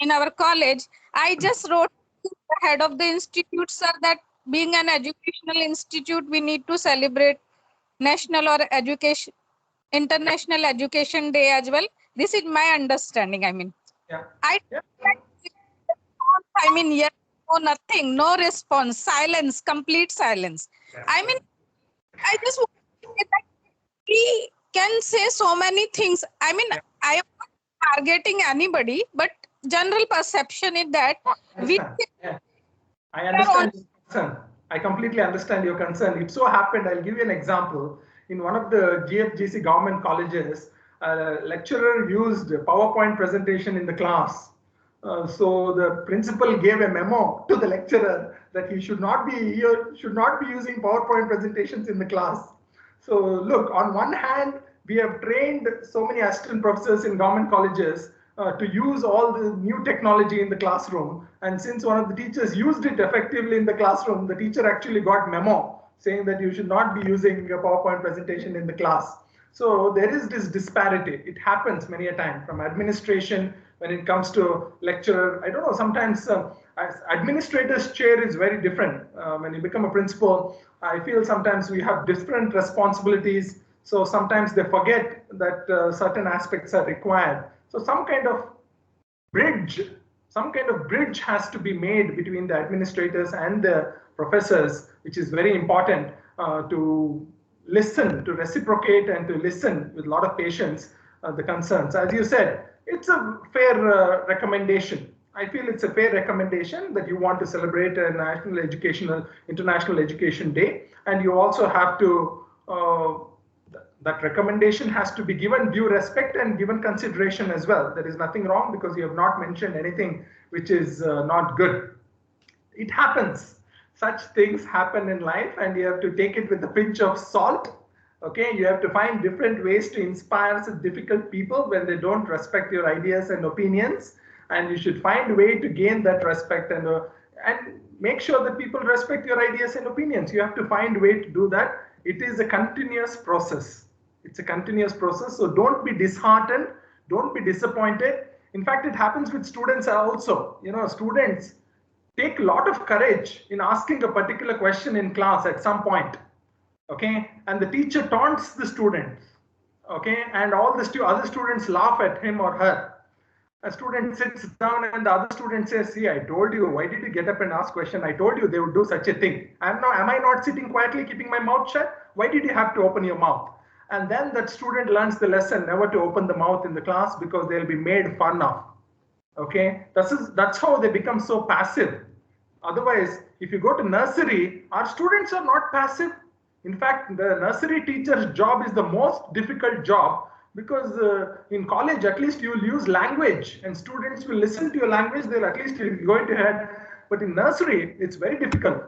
in our college, I just wrote to the head of the institute, sir, that being an educational institute, we need to celebrate national or education, international education day as well. This is my understanding. I mean, Yeah. I mean, yes, no, nothing, no response, silence, complete silence. I mean, I just want to say that we can say so many things. I mean, I am not targeting anybody, but general perception is that we I understand your concern. I completely understand your concern. It so happened, I'll give you an example. In one of the GFGC government colleges, a lecturer used a PowerPoint presentation in the class. So the principal gave a memo to the lecturer that he should not be using PowerPoint presentations in the class. So look, on one hand, we have trained so many assistant professors in government colleges to use all the new technology in the classroom. And since one of the teachers used it effectively in the classroom, the teacher actually got memo saying that you should not be using a PowerPoint presentation in the class. So there is this disparity. It happens many a time from administration when it comes to lecturer. I don't know, sometimes administrator's chair is very different. When you become a principal, I feel sometimes we have different responsibilities. So sometimes they forget that certain aspects are required. So some kind of bridge has to be made between the administrators and the professors, which is very important to listen, to reciprocate, and to listen with a lot of patience the concerns. As you said, it's a fair recommendation. I feel it's a fair recommendation that you want to celebrate a International Education Day, and you also have to that recommendation has to be given due respect and given consideration as well. There is nothing wrong because you have not mentioned anything which is not good. It happens. Such things happen in life, and you have to take it with a pinch of salt. Okay, you have to find different ways to inspire such difficult people when they don't respect your ideas and opinions, and you should find a way to gain that respect and make sure that people respect your ideas and opinions. You have to find a way to do that. It is a continuous process. It's a continuous process. So don't be disheartened. Don't be disappointed. In fact, it happens with students also. You know, students take a lot of courage in asking a particular question in class at some point. Okay, and the teacher taunts the student. Okay, and all the other students laugh at him or her. A student sits down and the other student says, see, I told you, why did you get up and ask question? I told you they would do such a thing. Am I not sitting quietly keeping my mouth shut? Why did you have to open your mouth? And then that student learns the lesson never to open the mouth in the class because they'll be made fun of. Okay, that's how they become so passive. Otherwise, if you go to nursery, our students are not passive. In fact, the nursery teacher's job is the most difficult job, because in college, at least you will use language and students will listen to your language. They'll at least go into head. But in nursery, it's very difficult.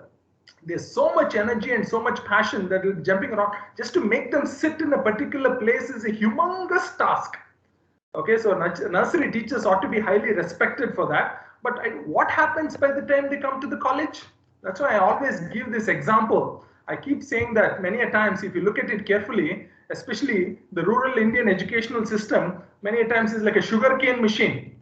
There's so much energy and so much passion that is jumping around. Just to make them sit in a particular place is a humongous task. Okay, so nursery teachers ought to be highly respected for that. But what happens by the time they come to the college? That's why I always give this example. I keep saying that many a times, if you look at it carefully, especially the rural Indian educational system, many a times is like a sugarcane machine.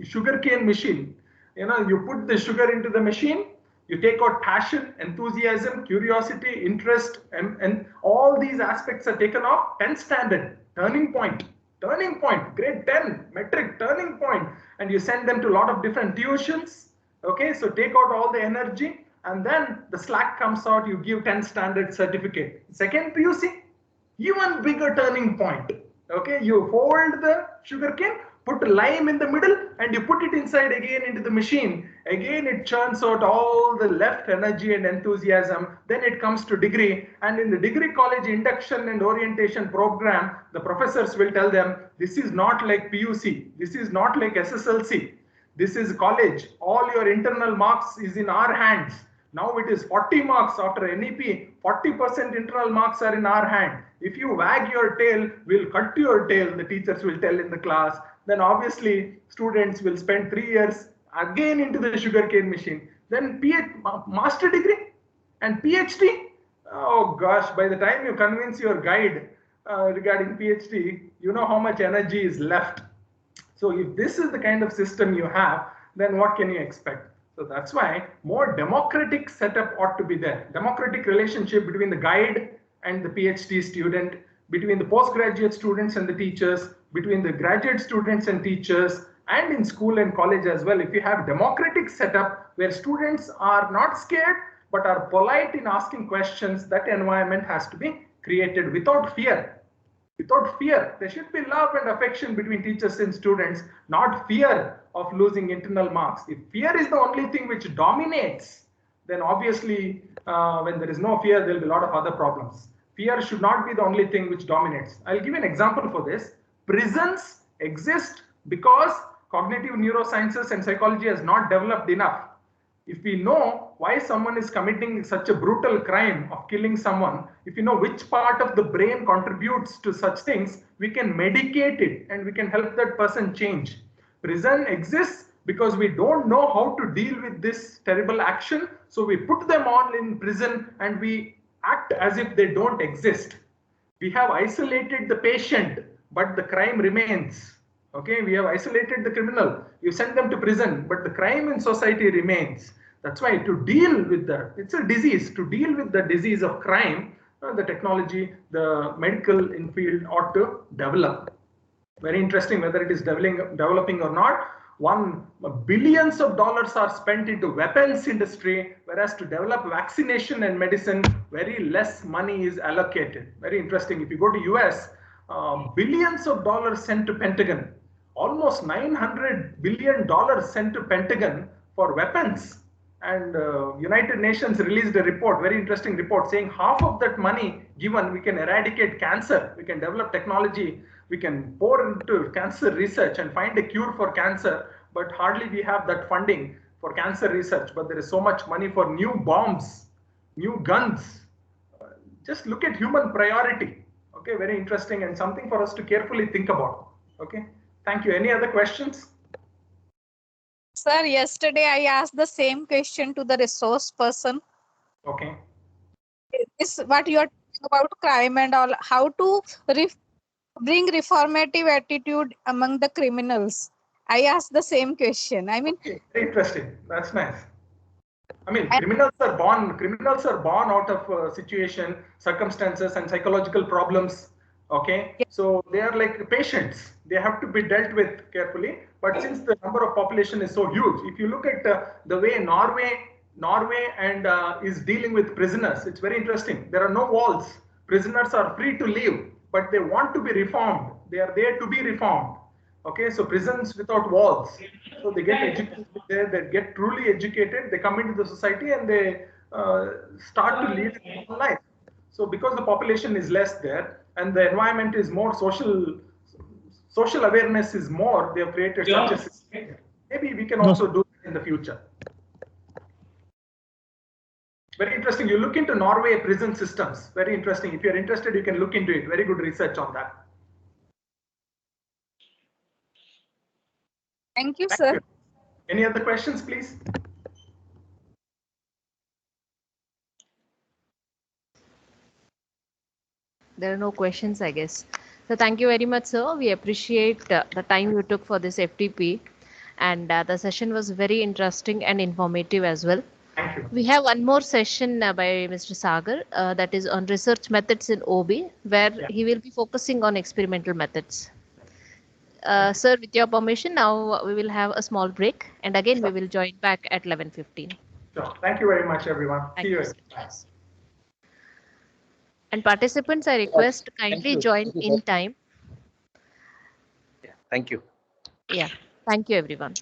Sugarcane machine. You know, you put the sugar into the machine, you take out passion, enthusiasm, curiosity, interest, and all these aspects are taken off. 10 standard, turning point, grade 10, metric, turning point, and you send them to a lot of different tuitions. Okay, so take out all the energy, and then the slack comes out, you give 10 standard certificate. Second PUC, even bigger turning point. Okay, you fold the sugarcane, put lime in the middle, and you put it inside again into the machine. Again, it churns out all the left energy and enthusiasm. Then it comes to degree, and in the degree college induction and orientation program, the professors will tell them, this is not like PUC, this is not like SSLC, this is college. All your internal marks is in our hands. Now it is 40 marks after NEP, 40% internal marks are in our hand. If you wag your tail, we'll cut your tail, the teachers will tell in the class. Then obviously students will spend 3 years again into the sugarcane machine. Then master degree and PhD. Oh gosh, by the time you convince your guide regarding PhD, you know how much energy is left. So if this is the kind of system you have, then what can you expect? So that's why more democratic setup ought to be there. Democratic relationship between the guide and the PhD student, between the postgraduate students and the teachers, between the graduate students and teachers, and in school and college as well. If you have democratic setup where students are not scared but are polite in asking questions, that environment has to be created without fear. Without fear, there should be love and affection between teachers and students, not fear of losing internal marks. If fear is the only thing which dominates, then obviously when there is no fear, there will be a lot of other problems. Fear should not be the only thing which dominates. I'll give an example for this. Prisons exist because cognitive neurosciences and psychology has not developed enough. If we know why someone is committing such a brutal crime of killing someone, if you know which part of the brain contributes to such things, we can medicate it and we can help that person change. Prison exists because we don't know how to deal with this terrible action. So we put them all in prison and we act as if they don't exist. We have isolated the patient, but the crime remains. Okay, we have isolated the criminal. You send them to prison, but the crime in society remains. That's why to deal with that, it's a disease. To deal with the disease of crime, the technology, the medical field ought to develop. Very interesting whether it is developing or not. Billions of dollars are spent into weapons industry, whereas to develop vaccination and medicine, very less money is allocated. Very interesting. If you go to US, billions of dollars sent to Pentagon, almost $900 billion sent to Pentagon for weapons. And United Nations released a report, very interesting report, saying half of that money given, we can eradicate cancer, we can develop technology, we can pour into cancer research and find a cure for cancer, but hardly we have that funding. for cancer research, but there is so much money for new bombs, new guns. Just look at human priority. Okay, very interesting and something for us to carefully think about. Okay, thank you. Any other questions? Sir, yesterday I asked the same question to the resource person. Okay. Is what you are talking about crime and all, how to bring reformative attitude among the criminals. I asked the same question. I mean, okay, very interesting. That's nice. I mean, criminals are born out of situation, circumstances, and psychological problems. Okay, so they are like patients. They have to be dealt with carefully. But since the number of population is so huge, if you look at the way Norway and is dealing with prisoners, it's very interesting. There are no walls. Prisoners are free to leave, but they want to be reformed. They are there to be reformed. Okay, so prisons without walls. So they get educated there, they get truly educated, they come into the society and they start to lead a normal life. So because the population is less there and the environment is more social awareness is more, they have created such a system. Maybe we can also do that in the future. Very interesting. You look into Norway prison systems. Very interesting. If you're interested, you can look into it. Very good research on that. thank you, sir. You. Any other questions, please? There are no questions, I guess. So thank you very much, sir. We appreciate the time you took for this FTP, and the session was very interesting and informative as well. Thank you. We have one more session by Mr. Sagar that is on research methods in OB, where he will be focusing on experimental methods. Sir, with your permission, now we will have a small break, and again we will join back at 11:15. Sure. Thank you very much, everyone. See you. Yes. And participants, I request kindly join in time. Thank you. Yeah. Thank you, everyone.